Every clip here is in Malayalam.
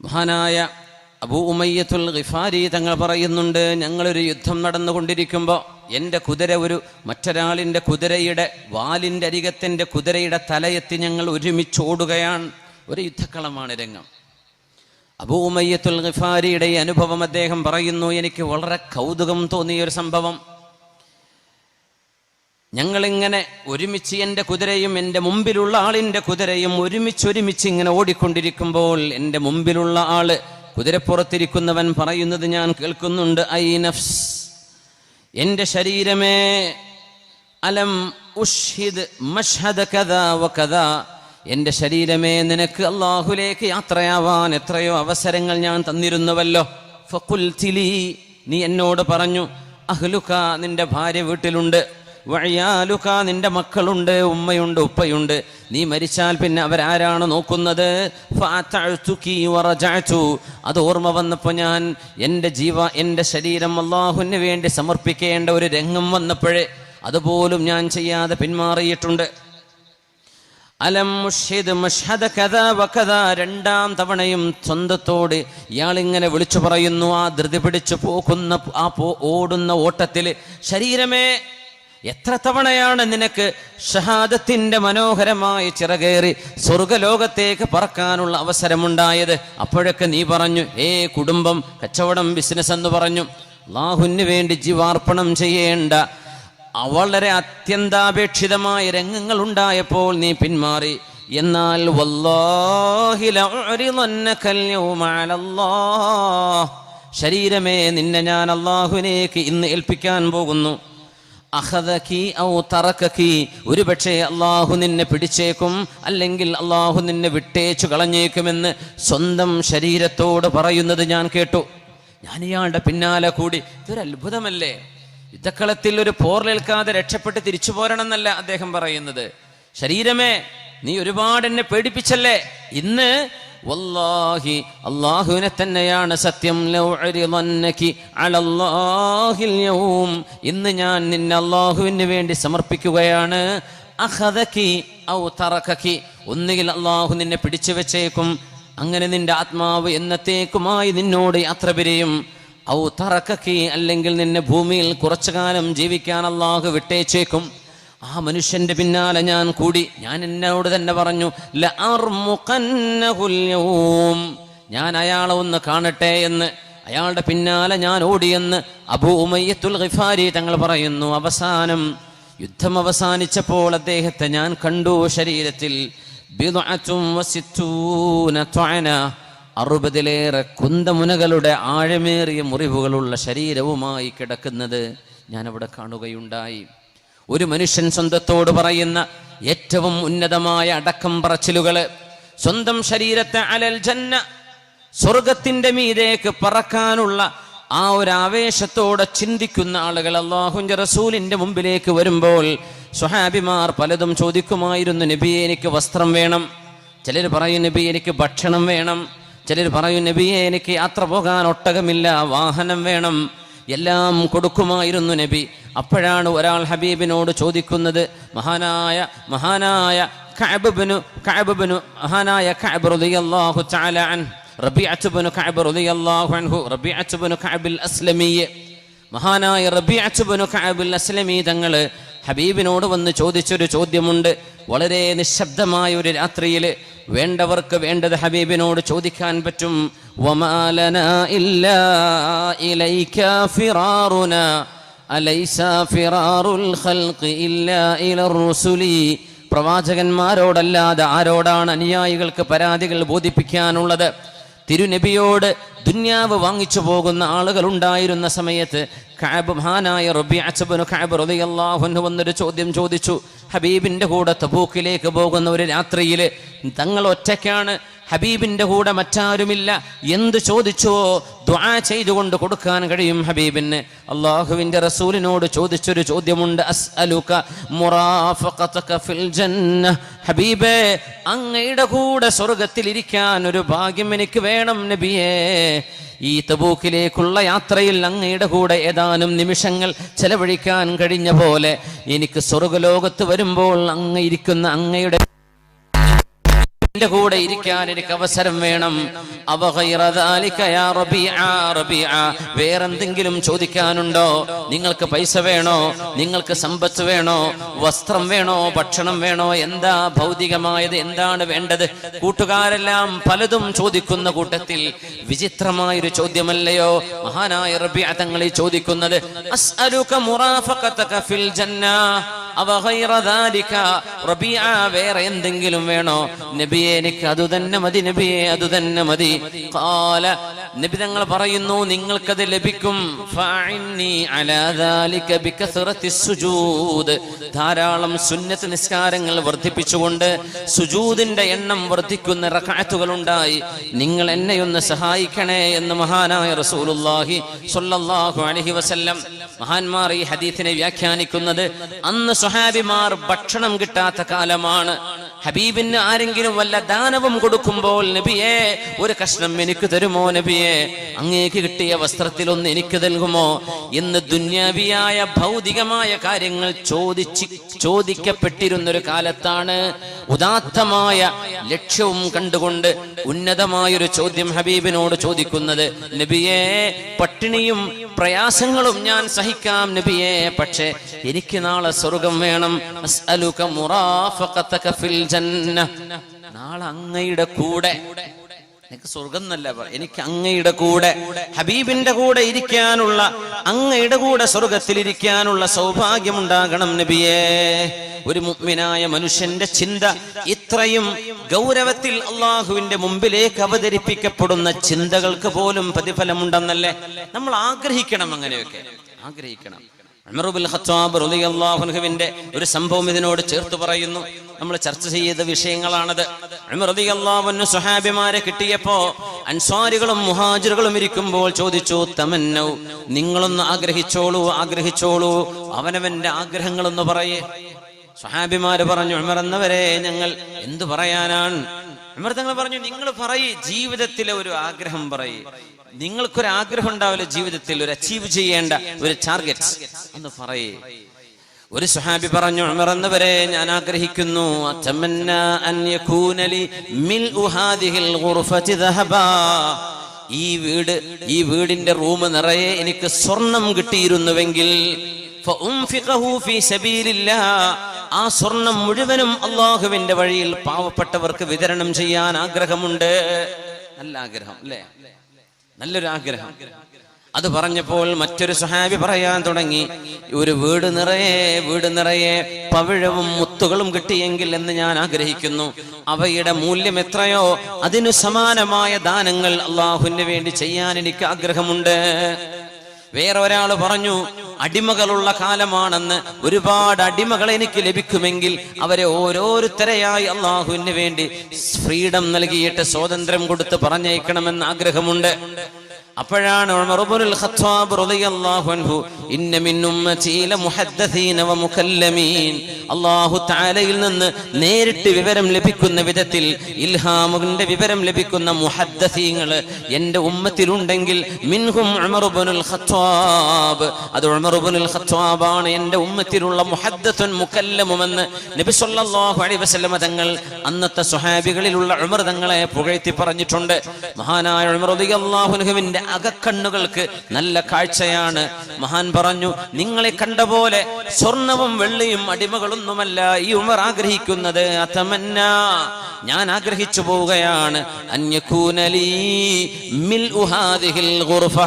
മഹാനായ അബൂ ഉമയ്യത്തുൽ ഗിഫാരി തങ്ങൾ പറയുന്നുണ്ട്, ഞങ്ങളൊരു യുദ്ധം നടന്നുകൊണ്ടിരിക്കുമ്പോൾ എൻ്റെ കുതിര മറ്റൊരാളിൻ്റെ കുതിരയുടെ വാലിൻ്റെ അരികത്തിൻ്റെ കുതിരയുടെ തലയെത്തി ഞങ്ങൾ ഒരുമിച്ചോടുകയാണ്. ഒരു യുദ്ധക്കളമാണ് രംഗം. അബൂ ഉമയ്യത്തുൽ ഗിഫാരിയുടെ ഈ അനുഭവം അദ്ദേഹം പറയുന്നു, എനിക്ക് വളരെ കൗതുകം തോന്നിയൊരു സംഭവം. ഞങ്ങളിങ്ങനെ ഒരുമിച്ച് എൻ്റെ കുതിരയും എൻ്റെ മുമ്പിലുള്ള ആളിൻ്റെ കുതിരയും ഒരുമിച്ച് ഇങ്ങനെ ഓടിക്കൊണ്ടിരിക്കുമ്പോൾ എൻ്റെ മുമ്പിലുള്ള ആള് കുതിരപ്പുറത്തിരിക്കുന്നവൻ പറയുന്നത് ഞാൻ കേൾക്കുന്നുണ്ട്, ഐ നഫ്സ്, എൻ്റെ ശരീരമേ, അലം ഉഷ്ഹിദ് മഷ്ഹദ കദാ വകദാ, എൻ്റെ ശരീരമേ, നിനക്ക് അല്ലാഹുവിലേക്ക് യാത്രയാവാൻ എത്രയോ അവസരങ്ങൾ ഞാൻ തന്നിരുന്നുവല്ലോ. ഫഖുൽതി ലീ, നീ എന്നോട് പറഞ്ഞു, അഹ്ലുക, നിന്റെ ഭാര്യ വീട്ടിലുണ്ട്, വഅയാലുക, നിന്റെ മക്കളുണ്ട്, ഉമ്മയുണ്ട്, ഉപ്പയുണ്ട്, നീ മരിച്ചാൽ പിന്നെ അവരാരാണ് നോക്കുന്നത്? ഫഅതഅതുകി വറജഅതു, അത് ഓർമ്മ വന്നപ്പോൾ ഞാൻ എൻ്റെ ശരീരം അല്ലാഹുവിന് വേണ്ടി സമർപ്പിക്കേണ്ട ഒരു രംഗം വന്നപ്പോഴേ അതുപോലും ഞാൻ ചെയ്യാതെ പിന്മാറിയിട്ടുണ്ട്. അലം മുഷ്ഹിദ് മഷ്ഹദ കദാ വകദാ, രണ്ടാം തവണയും സ്വന്തത്തോട് ഇയാളിങ്ങനെ വിളിച്ചു പറയുന്നു. ആ ധൃതി പിടിച്ചു പോകുന്ന ഓടുന്ന ഓട്ടത്തിൽ, ശരീരമേ, എത്ര തവണയാണ് നിനക്ക് ഷഹാദത്തിന്റെ മനോഹരമായ ചിറകേറി സ്വർഗലോകത്തേക്ക് പറക്കാനുള്ള അവസരമുണ്ടായത്? അപ്പോഴൊക്കെ നീ പറഞ്ഞു, കുടുംബം, കച്ചവടം, ബിസിനസ് എന്ന് പറഞ്ഞു. അല്ലാഹുവിന് വേണ്ടി ജീവാർപ്പണം ചെയ്യേണ്ട വളരെ അത്യന്താപേക്ഷിതമായ രംഗങ്ങൾ ഉണ്ടായപ്പോൾ നീ പിന്മാറി. എന്നാൽ വല്ലാഹി ലഉരിദന്നകൽ യൗമ അലല്ലാഹ്, ശരീരമേ, നിന്നെ ഞാൻ അല്ലാഹുവിനേക്ക് ഇന്ന് ഏൽപ്പിക്കാൻ പോകുന്നു. അഖദകി ഔ തറകകി, ഒരുപക്ഷെ അല്ലാഹു നിന്നെ പിടിച്ചേക്കും, അല്ലെങ്കിൽ അല്ലാഹു നിന്നെ വിട്ടേച്ചു കളഞ്ഞേക്കുമെന്ന് സ്വന്തം ശരീരത്തോട് പറയുന്നത് ഞാൻ കേട്ടു. ഞാൻ ഇയാളുടെ പിന്നാലെ കൂടി. ഇതൊരു അത്ഭുതമല്ലേ? യുദ്ധക്കളത്തിൽ ഒരു പോർലേൽക്കാതെ രക്ഷപ്പെട്ട് തിരിച്ചു പോരണമെന്നല്ല അദ്ദേഹം പറയുന്നത്. ശരീരമേ, നീ ഒരുപാട് എന്നെ പേടിപ്പിച്ചല്ലേ, ഇന്ന് വല്ലാഹി, അല്ലാഹുവിനെ തന്നെയാണ് സത്യം, ലൗഅരിദന്നകി അലല്ലാഹിൽ യൗം, ഇന്ന് ഞാൻ നിന്നെ അല്ലാഹുവിന് വേണ്ടി സമർപ്പിക്കുകയാണ്. അഖദകി ഔ തറകകി, ഒന്നുകിൽ അല്ലാഹു നിന്നെ പിടിച്ചു വെച്ചേക്കും, അങ്ങനെ നിന്റെ ആത്മാവ് എന്നത്തേക്കുമായി നിന്നോട് യാത്ര പിരിയും. ഔ തറകകി, അല്ലെങ്കിൽ നിന്നെ ഭൂമിയിൽ കുറച്ചു കാലം ജീവിക്കാൻ അല്ലാഹു വിട്ടേച്ചേക്കും. ആ മനുഷ്യന്റെ പിന്നാലെ ഞാൻ കൂടി. ഞാൻ എന്നോട് തന്നെ പറഞ്ഞു, ലഅർമുഖന്നഹുൽ യൗം, ഞാൻ അയാളെ ഒന്ന് കാണട്ടെ എന്ന്. അയാളുടെ പിന്നാലെ ഞാൻ ഓടിയെന്ന് അബൂ ഉമയ്യത്തുൽ ഗിഫാരി തങ്ങൾ പറയുന്നു. അവസാനം യുദ്ധം അവസാനിച്ചപ്പോൾ അദ്ദേഹത്തെ ഞാൻ കണ്ടു. ശരീരത്തിൽ 60 കുന്തമുനകളുടെ ആഴമേറിയ മുറിവുകളുള്ള ശരീരവുമായി കിടക്കുന്നത് ഞാൻ അവിടെ കാണുകയുണ്ടായി. ഒരു മനുഷ്യൻ സ്വന്തത്തോട് പറയുന്ന ഏറ്റവും ഉന്നതമായ അടക്കം പറച്ചിലുകള്, സ്വന്തം ശരീരത്തെ അലൽ ജന്ന, സ്വർഗത്തിന്റെ മീതേക്ക് പറക്കാനുള്ള ആ ഒരു ആവേശത്തോടെ ചിന്തിക്കുന്ന ആളുകൾ അല്ലാഹുവിന്റെ റസൂലിന്റെ മുമ്പിലേക്ക് വരുമ്പോൾ സ്വഹാബിമാർ പലതും ചോദിക്കുമായിരുന്നു. നബിയെ, എനിക്ക് വസ്ത്രം വേണം. ചിലർ പറയും, നബിയെ, എനിക്ക് ഭക്ഷണം വേണം. ചിലർ പറയും, നബിയെ, എനിക്ക് യാത്ര പോകാൻ ഒട്ടകമില്ല, വാഹനം വേണം. എല്ലാം കൊടുക്കുമായിരുന്നു നബി. അപ്പോഴാണ് ഒരാൾ ഹബീബിനോട് ചോദിക്കുന്നത്, മഹാനായ കഅബ് റളിയല്ലാഹു തആല അൻഹു, റബീഅത്ത് ഇബ്നു കഅബ് റളിയല്ലാഹു അൻഹു, റബീഅത്ത് ഇബ്നു കഅബ് അൽ അസ്ലമി, മഹാനായ റബീഅത്ത് ഇബ്നു കഅബ് അൽ അസ്ലമി തങ്ങൾ ഹബീബിനോട് വന്ന് ചോദിച്ചൊരു ചോദ്യമുണ്ട്. വളരെ നിശബ്ദമായ ഒരു രാത്രിയിൽ വേണ്ടവർക്ക് വേണ്ടത് ഹബീബിനോട് ചോദിക്കാൻ പറ്റും. വമാ ലനാ ഇല്ലാ ഇലൈക ഫിറാറുനാ അലൈസ ഫിറാറുൽ ഖൽഖി ഇല്ലാ ഇലർ റുസുലി, പ്രവാചകന്മാരോടല്ലാതെ ആരോടാണ് അനുയായികൾക്ക് പരാതികൾ ബോധിപ്പിക്കാനുള്ളത്? തിരുനബിയോട് ദുന്യാവ് വാങ്ങിച്ചു പോകുന്ന ആളുകൾ ഉണ്ടായിരുന്ന സമയത്ത് മഹാനായ റബീഅത്ത് ഇബ്നു കഅബ് റളിയല്ലാഹു അൻഹു വന്നൊരു ചോദ്യം ചോദിച്ചു. ഹബീബിന്റെ കൂടെ തബൂക്കിലേക്ക് പോകുന്ന ഒരു രാത്രിയിൽ തങ്ങൾ ഒറ്റയ്ക്കാണ്, ഹബീബിന്റെ കൂടെ മറ്റാരുമില്ല. എന്ത് ചോദിച്ചുവോ ദുആ ചെയ്തുകൊണ്ട് കൊടുക്കാൻ കഴിയും ഹബീബിന്. അല്ലാഹുവിന്റെ റസൂലിനോട് ചോദിച്ചൊരു ചോദ്യമുണ്ട്, അസ്അലുക മുറാഫഖതക ഫിൽ ജന്ന, ഹബീബേ, അങ്ങയുടെ കൂടെ സ്വർഗ്ഗത്തിൽ ഇരിക്കാൻ ഒരു ഭാഗ്യം എനിക്ക് വേണം നബിയേ. ഈ തബൂക്കിലേക്കുള്ള യാത്രയിൽ അങ്ങയുടെ കൂടെ ഏതാനും നിമിഷങ്ങൾ ചെലവഴിക്കാൻ കഴിഞ്ഞ പോലെ എനിക്ക് സ്വർഗ്ഗലോകത്ത് വരുമ്പോൾ അങ്ങ് ഇരിക്കുന്ന അങ്ങയുടെ എന്റെ കൂടെ ഇരിക്കാൻ എനിക്ക് അവസരം വേണം. വേറെന്തെങ്കിലും ചോദിക്കാനുണ്ടോ? നിങ്ങൾക്ക് പൈസ വേണോ? നിങ്ങൾക്ക് സമ്പത്ത് വേണോ? വസ്ത്രം വേണോ? ഭക്ഷണം വേണോ? എന്താ ഭൗതികമായത്? എന്താണ് വേണ്ടത്? കൂട്ടുകാരെല്ലാം പലതും ചോദിക്കുന്ന കൂട്ടത്തിൽ വിചിത്രമായൊരു ചോദ്യമല്ലയോ മഹാനായ റബീഅ തങ്ങൾ ചോദിക്കുന്നത്? അസ്അലുക മുറാഫഖതക ഫിൽ ജന്ന അവ ഗൈറ ദാലിക. റബീഅ വേറെ എന്തെങ്കിലും വേണോ? നബിയെ എനിക്ക് അതുതന്നെ മതി, നബിയെ അതുതന്നെ മതി. ഖാല നബി തങ്ങൾ പറയുന്നു, നിങ്ങൾക്കത് ലഭിക്കും. ഫഅഇന്നി അലാ ദാലിക ബികസറത്തിസ് സുജൂദ്. ധാരാളം സുന്നത്ത് നിസ്കാരങ്ങൾ വർദ്ധിപ്പിച്ചുകൊണ്ട് സുജൂദിന്റെ എണ്ണം വർദ്ധിക്കുന്ന റക്അത്തുകൾ ഉണ്ടായി നിങ്ങൾ എന്നെയൊന്ന് സഹായിക്കണേ എന്ന് മഹാനായ റസൂലുള്ളാഹി സ്വല്ലല്ലാഹു അലൈഹി വസല്ലം. മഹാന്മാർ ഈ ഹദീസിനെ വ്യാഖ്യാനിക്കുന്നത് അന്ന് സ്വഹാബിമാർ ഭക്ഷണം കിട്ടാത്ത കാലമാണ്. ഹബീബിന് ആരെങ്കിലും വല്ല ദാനവും കൊടുക്കുമ്പോൾ നബിയെ ഒരു കഷ്ണം എനിക്ക് തരുമോ? നബിയെ അങ്ങേക്ക് കിട്ടിയ വസ്ത്രത്തിൽ ഒന്ന് എനിക്ക് നൽകുമോ എന്ന് ദുന്യാവിയായ ഭൗതികമായ കാര്യങ്ങൾ ചോദിക്കപ്പെട്ടിരുന്നൊരു കാലത്താണ് ഉദാത്തമായ ലക്ഷ്യവും കണ്ടുകൊണ്ട് ഉന്നതമായൊരു ചോദ്യം ഹബീബിനോട് ചോദിക്കുന്നത്. നബിയെ പട്ടിണിയും പ്രയാസങ്ങളും ഞാൻ സഹിക്കാം നബിയെ, പക്ഷേ എനിക്ക് നാളെ സ്വർഗം വേണം. അസ്അലുക മുറാഫഖതക ഫിൽ ജന്ന. നാളെ അങ്ങയുടെ കൂടെ, എനിക്ക് സ്വർഗം എന്നല്ല പറ, എനിക്ക് അങ്ങയുടെ കൂടെ, ഹബീബിന്റെ കൂടെ ഇരിക്കാനുള്ള, അങ്ങയുടെ കൂടെ സ്വർഗത്തിൽ ഇരിക്കാനുള്ള സൗഭാഗ്യമുണ്ടാകണം നബിയേ. ഒരു മുഅ്മിനായ മനുഷ്യന്റെ ചിന്ത ഇത്രയും ഗൗരവത്തിൽ അള്ളാഹുവിന്റെ മുമ്പിലേക്ക് അവതരിപ്പിക്കപ്പെടുന്ന ചിന്തകൾക്ക് പോലും പ്രതിഫലമുണ്ടെന്നല്ലേ നമ്മൾ ആഗ്രഹിക്കണം. അങ്ങനെയൊക്കെ ആഗ്രഹിക്കണം. ഉമർ ഇബ്നുൽ ഖത്താബ് റളിയല്ലാഹു അൻഹുവിന്റെ ഒരു സംഭവം ഇതിനോട് ചേർത്ത് പറയുന്നു. നമ്മൾ ചർച്ച ചെയ്ത വിഷയങ്ങളാണത്. ഉമർ റളിയല്ലാഹു അൻഹു സ്വഹാബിമാരെ കിട്ടിയപ്പോ അൻസാരികളും മുഹാജിറുകളും ഇരിക്കുമ്പോൾ ചോദിച്ചു, തമന്നൗ, നിങ്ങളൊന്ന് ആഗ്രഹിച്ചോളൂ, അവനവന്റെ ആഗ്രഹങ്ങളൊന്ന് പറയേ. സ്വഹാബിമാര് പറഞ്ഞു, ഉമർ എന്നവരെ ഞങ്ങൾ എന്തു പറയാനാണ്? ഉമർ തങ്ങൾ പറഞ്ഞു, നിങ്ങൾ പറയ്, ജീവിതത്തിലെ ഒരു ആഗ്രഹം പറയ്. നിങ്ങൾക്കൊരാഗ്രഹം ഉണ്ടാവില്ല ജീവിതത്തിൽ, ഒരു അച്ചീവ് ചെയ്യേണ്ട ഒരു ടാർഗറ്റ്, എന്ന് പറയേ. ഒരു സ്വഹാബി പറഞ്ഞു, ഉമർ എന്നവരെ ഞാൻ ആഗ്രഹിക്കുന്നു, അതമന്നാ അൻ യകൂന ലി മിൽഉ ഹാദിഹിൽ ഗുർഫതി ദഹബാ. ഈ വീടിന്റെ റൂം നിറയെ എനിക്ക് സ്വർണം കിട്ടിയിരുന്നുവെങ്കിൽ ഫഉൻഫിഖഹു ഫീ സബീലില്ലാഹ്, ആ സ്വർണം മുഴുവനും അല്ലാഹുവിന്റെ വഴിയിൽ പാവപ്പെട്ടവർക്ക് വിതരണം ചെയ്യാൻ ആഗ്രഹമുണ്ട്. നല്ല ആഗ്രഹം അല്ലേ? നല്ലൊരു ആഗ്രഹം. അത് പറഞ്ഞപ്പോൾ മറ്റൊരു സ്വഹാബി പറയാൻ തുടങ്ങി, ഒരു വീട് നിറയെ പവിഴവും മുത്തുകളും കിട്ടിയെങ്കിൽ എന്ന് ഞാൻ ആഗ്രഹിക്കുന്നു. അവയുടെ മൂല്യം എത്രയോ അതിനു സമാനമായ ദാനങ്ങൾ അള്ളാഹുവിന് വേണ്ടി ചെയ്യാൻ എനിക്ക് ആഗ്രഹമുണ്ട്. വേറെ ഒരാൾ പറഞ്ഞു, അടിമകളുള്ള കാലമാണെന്ന്, ഒരുപാട് അടിമകൾ എനിക്ക് ലഭിക്കുമെങ്കിൽ അവരെ ഓരോരുത്തരെയായി അള്ളാഹുവിന് വേണ്ടി ഫ്രീഡം നൽകിയിട്ട് സ്വാതന്ത്ര്യം കൊടുത്ത് പറഞ്ഞയക്കണമെന്ന് ആഗ്രഹമുണ്ട്. അപ്പോഴാണ് ഉമർ ഇബ്നുൽ ഖത്താബ് റളിയല്ലാഹു അൻഹു, ഇന്ന മിൻ ഉമ്മതി ലമുഹദ്ദസീന വമുകല്ലമീൻ, അല്ലാഹു തആലയിൽ നിന്ന് നേരിട്ട് വിവരം ലഭിക്കുന്ന വിധത്തിൽ ഇൽഹാമിന്റെ വിവരം ലഭിക്കുന്ന മുഹദ്ദസീങ്ങൾ എൻ്റെ ഉമ്മത്തിലുണ്ടെങ്കിൽ മിൻഹും ഉമർ ഇബ്നുൽ ഖത്താബ്, അത് ഉമർ ഇബ്നുൽ ഖത്താബ് ആണ് എൻ്റെ ഉമ്മത്തിലുള്ള മുഹദ്ദസുൻ മുകല്ലമുമെന്ന് നബി സല്ലല്ലാഹു അലൈഹി വസല്ലം തങ്ങൾ അന്നത്തെ സ്വഹാബികളിലുള്ള ഉമർ തങ്ങളെ പുകഴ്ത്തി പറഞ്ഞിട്ടുണ്ട്. മഹാനായ ഉമർ റളിയല്ലാഹു അൻഹുവിന്റെ അകക്കണ്ണുകൾക്ക് നല്ല കാഴ്ചയാണ്. മഹാൻ പറഞ്ഞു, നിങ്ങളെ കണ്ട പോലെ സ്വർണവും വെള്ളിയും അടിമകളൊന്നുമല്ല ഈ ഉമർ ആഗ്രഹിക്കുന്നത്. അതമന്നാ, ഞാൻ ആഗ്രഹിച്ചു പോവുകയാണ്, അൻയകൂനലി മിൽഉ ഹാദിഹിൽ ഗുർഫ,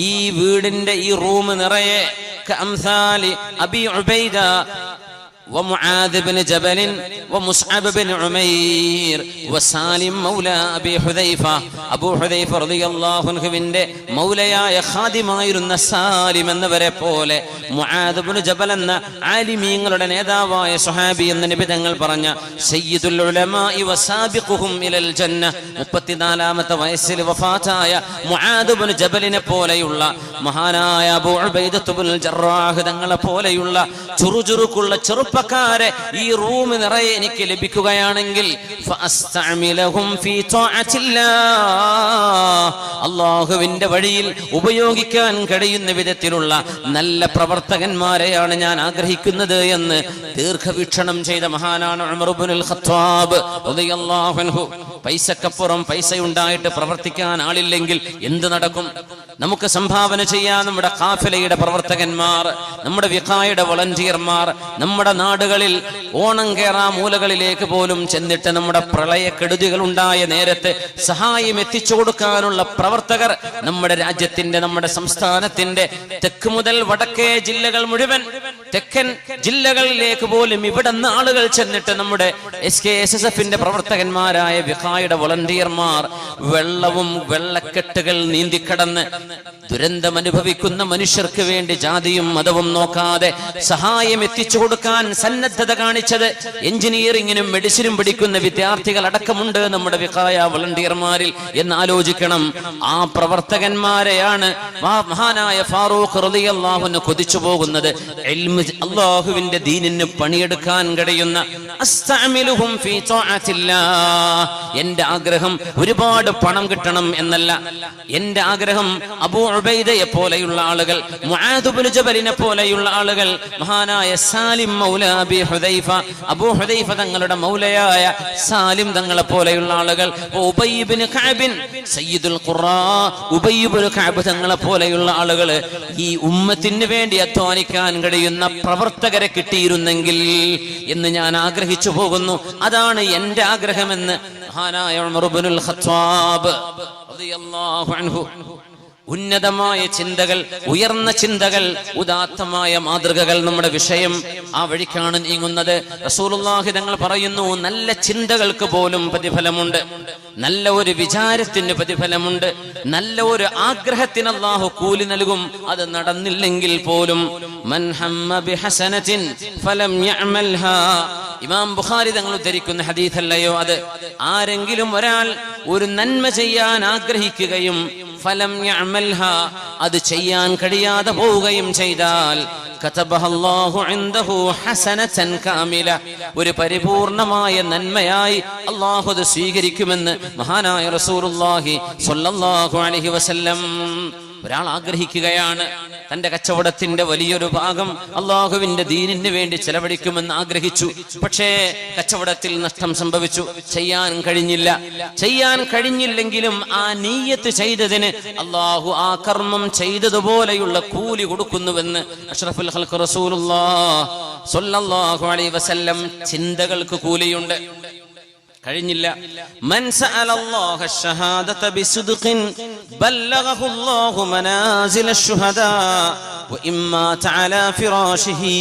ഈ വീടിന്റെ ഈ റൂം നിറയെ കഅംസാലി അബി ഉബൈദ ومعاذ بن جبل ومصعب بن عمير وسالم مولى أبي حذيفة, അബൂ ഹുദൈഫ റളിയല്ലാഹു അൻഹുവിന്റെ മൗലയായ ഖാദിമായിരുന്ന സാലിം എന്നവരെ പോലെ, മുആദ് ഇബ്നു ജബൽ എന്ന ആലിമീങ്ങളുടെ നേതാവായ സ്വഹാബി എന്ന് നബി തങ്ങൾ പറഞ്ഞ സയ്യിദുൽ ഉലമാഇ വസാബിഖുഹും ഇലൽ ജന്ന, 34ാമത്തെ വയസ്സിൽ വഫാത്തായ മുആദ് ഇബ്നു ജബലിനെ പോലെയുള്ള മഹാനായ അബൂ ഉബൈദത്ത് ഇബ്നുൽ ജറാഹ് തങ്ങളെ പോലെയുള്ള ചുറുചുറുക്കുള്ള ചെറുപ്പക്കാരെ ഈ റൂം നിറയെ എനിക്ക് ലഭിക്കുകയാണെങ്കിൽ അള്ളാഹുവിന്റെ വഴിയിൽ ഉപയോഗിക്കാൻ കഴിയുന്ന വിധത്തിലുള്ള നല്ല പ്രവർത്തകന്മാരെയാണ് ഞാൻ ആഗ്രഹിക്കുന്നത് എന്ന് ദീർഘവീക്ഷണം ചെയ്ത മഹാനാണ് ഉമർ ഇബ്നുൽ ഖത്താബ് റളിയല്ലാഹു അൻഹു. പൈസക്കപ്പുറം പൈസയുണ്ടായിട്ട് പ്രവർത്തിക്കാൻ ആളില്ലെങ്കിൽ എന്ത് നടക്കും? നമുക്ക് സംഭാവന ചെയ്യാൻ നമ്മുടെ ഖാഫിലയുടെ പ്രവർത്തകന്മാർ, നമ്മുടെ വിഖായുടെ വളണ്ടിയർമാർ, നമ്മുടെ നാടുകളിൽ ഓണം കേറാ മൂലകളിലേക്ക് പോലും ചെന്നിട്ട് നമ്മുടെ പ്രളയക്കെടുതികൾ ഉണ്ടായ നേരത്തെ സഹായം എത്തിച്ചു കൊടുക്കാനുള്ള പ്രവർത്തകർ നമ്മുടെ രാജ്യത്തിന്റെ, നമ്മുടെ സംസ്ഥാനത്തിന്റെ തെക്ക് മുതൽ വടക്കേ ജില്ലകൾ മുഴുവൻ, തെക്കൻ ജില്ലകളിലേക്ക് പോലും ഇവിടെ നിന്ന് ആളുകൾ ചെന്നിട്ട് നമ്മുടെ SKSSFന്റെ പ്രവർത്തകന്മാരായ വിഖായുടെ വളണ്ടിയർമാർ വെള്ളവും വെള്ളക്കെട്ടുകൾ നീന്തിക്കടന്ന് ദുരന്തം അനുഭവിക്കുന്ന മനുഷ്യർക്ക് വേണ്ടി ജാതിയും മതവും നോക്കാതെ സഹായം എത്തിച്ചു കൊടുക്കാൻ സന്നദ്ധത കാണിച്ചത് എഞ്ചിനീയറിംഗിനും മെഡിസിനും പഠിക്കുന്ന വിദ്യാർത്ഥികൾ അടക്കമുണ്ട് നമ്മുടെ വിഖായ വളണ്ടിയർമാരിൽ എന്ന് ആലോചിക്കണം. ആ പ്രവർത്തകന്മാരെയാണ് മഹാനായ ഫാറൂഖ് റളിയല്ലാഹു അൻഹു കൊതിച്ചു പോകുന്നത്. അല്ലാഹുവിന്റെ ദീനിന് പണിയെടുക്കാൻ കഴിയുന്ന അസ്തഅമിലുഹും ഫീ ത്വാഅത്തില്ലാഹ്. എന്റെ ആഗ്രഹം ഒരുപാട് പണം കിട്ടണം എന്നല്ല. എന്റെ ആഗ്രഹം അബൂ ഉബൈദയെ പോലെയുള്ള ആളുകൾ, മുആദ് ഇബ്നു ജബലിനെ പോലെയുള്ള ആളുകൾ, മഹാനായ സാലിം മൗല അബീ ഹുദൈഫ, അബൂ ഹുദൈഫ തങ്ങളുടെ മൗലയായ സാലിം തങ്ങളെ പോലെയുള്ള ആളുകൾ, ഉബയ്യ് ഇബ്നു കഅബ് സയ്യിദുൽ ഖുറാ ഉബയ്യ് ഇബ്നു കഅബ് തങ്ങളെ പോലെയുള്ള ആളുകൾ, ഈ ഉമ്മത്തിന് വേണ്ടി അധ്വാനിക്കാൻ കഴിയുന്ന പ്രവർത്തകരെ കിട്ടിയിരുന്നെങ്കിൽ എന്ന് ഞാൻ ആഗ്രഹിച്ചു പോകുന്നു. അതാണ് എന്റെ ആഗ്രഹമെന്ന് മഹാനായ ഉമർ ഇബ്നുൽ ഖത്താബ് റളിയല്ലാഹു അൻഹു. ഉന്നതമായ ചിന്തകൾ, ഉയർന്ന ചിന്തകൾ, ഉദാത്തമായ മാതൃകകൾ നമ്മുടെ വിഷയം. ആ വഴിക്കാണ് നീങ്ങുന്നത്. റസൂലുള്ളാഹി തങ്ങൾ പറയുന്നു, നല്ല ചിന്തകൾക്ക് പോലും പ്രതിഫലമുണ്ട്, നല്ല ഒരു വിചാരത്തിന് പ്രതിഫലമുണ്ട്, നല്ല ഒരു ആഗ്രഹത്തിന് അല്ലാഹു കൂലി നൽകും. അത് നടന്നില്ലെങ്കിൽ പോലും മൻ ഹമ്മ ബിഹസനത്തിൻ ഫലം യഅമൽഹാ, ഇമാം ബുഖാരി തങ്ങൾ ഉദ്ധരിക്കുന്ന ഹദീസ് അല്ലയോ അത്? ആരെങ്കിലും ഒരാൾ ഒരു നന്മ ചെയ്യാൻ ആഗ്രഹിക്കുകയും ഫലം യഅമൽഹാ, അത് ചെയ്യാൻ കഴിയാതെ പോവുകയും ചെയ്താൽ കതബഹല്ലാഹു ഇൻദഹു ഹസനതൻ കാമില, ഒരു പരിപൂർണമായ നന്മയായി അല്ലാഹു അത് സ്വീകരിക്കുമെന്ന് മഹാനായ റസൂലുള്ളാഹി സ്വല്ലല്ലാഹു അലൈഹി വസല്ലം. ഒരാൾ ആഗ്രഹിക്കുകയാണ് തന്റെ കച്ചവടത്തിന്റെ വലിയൊരു ഭാഗം അള്ളാഹുവിന്റെ ദീനിന് വേണ്ടി ചെലവഴിക്കുമെന്ന് ആഗ്രഹിച്ചു. പക്ഷേ കച്ചവടത്തിൽ നഷ്ടം സംഭവിച്ചു, ചെയ്യാൻ കഴിഞ്ഞില്ല. ചെയ്യാൻ കഴിഞ്ഞില്ലെങ്കിലും ആ നീയത്ത് ചെയ്തതിന് അള്ളാഹു ആ കർമ്മം ചെയ്തതുപോലെയുള്ള കൂലി കൊടുക്കുന്നുവെന്ന് അഷ്റഫുൽ ഖൽഖ് റസൂലുള്ളാഹി സ്വല്ലല്ലാഹു അലൈഹി വസല്ലം. ചിന്തകൾക്ക് കൂലിയുണ്ട്. കഴിഞ്ഞില്ല. മൻ സഅലല്ലാഹ അശ്ശഹാദത ബിസുദ്ഖിൻ ബല്ലഗഹു അല്ലാഹു മനാസില അശ്ശുഹദാ വഇമ്മാ തഅലാ ഫിറാശിഹി.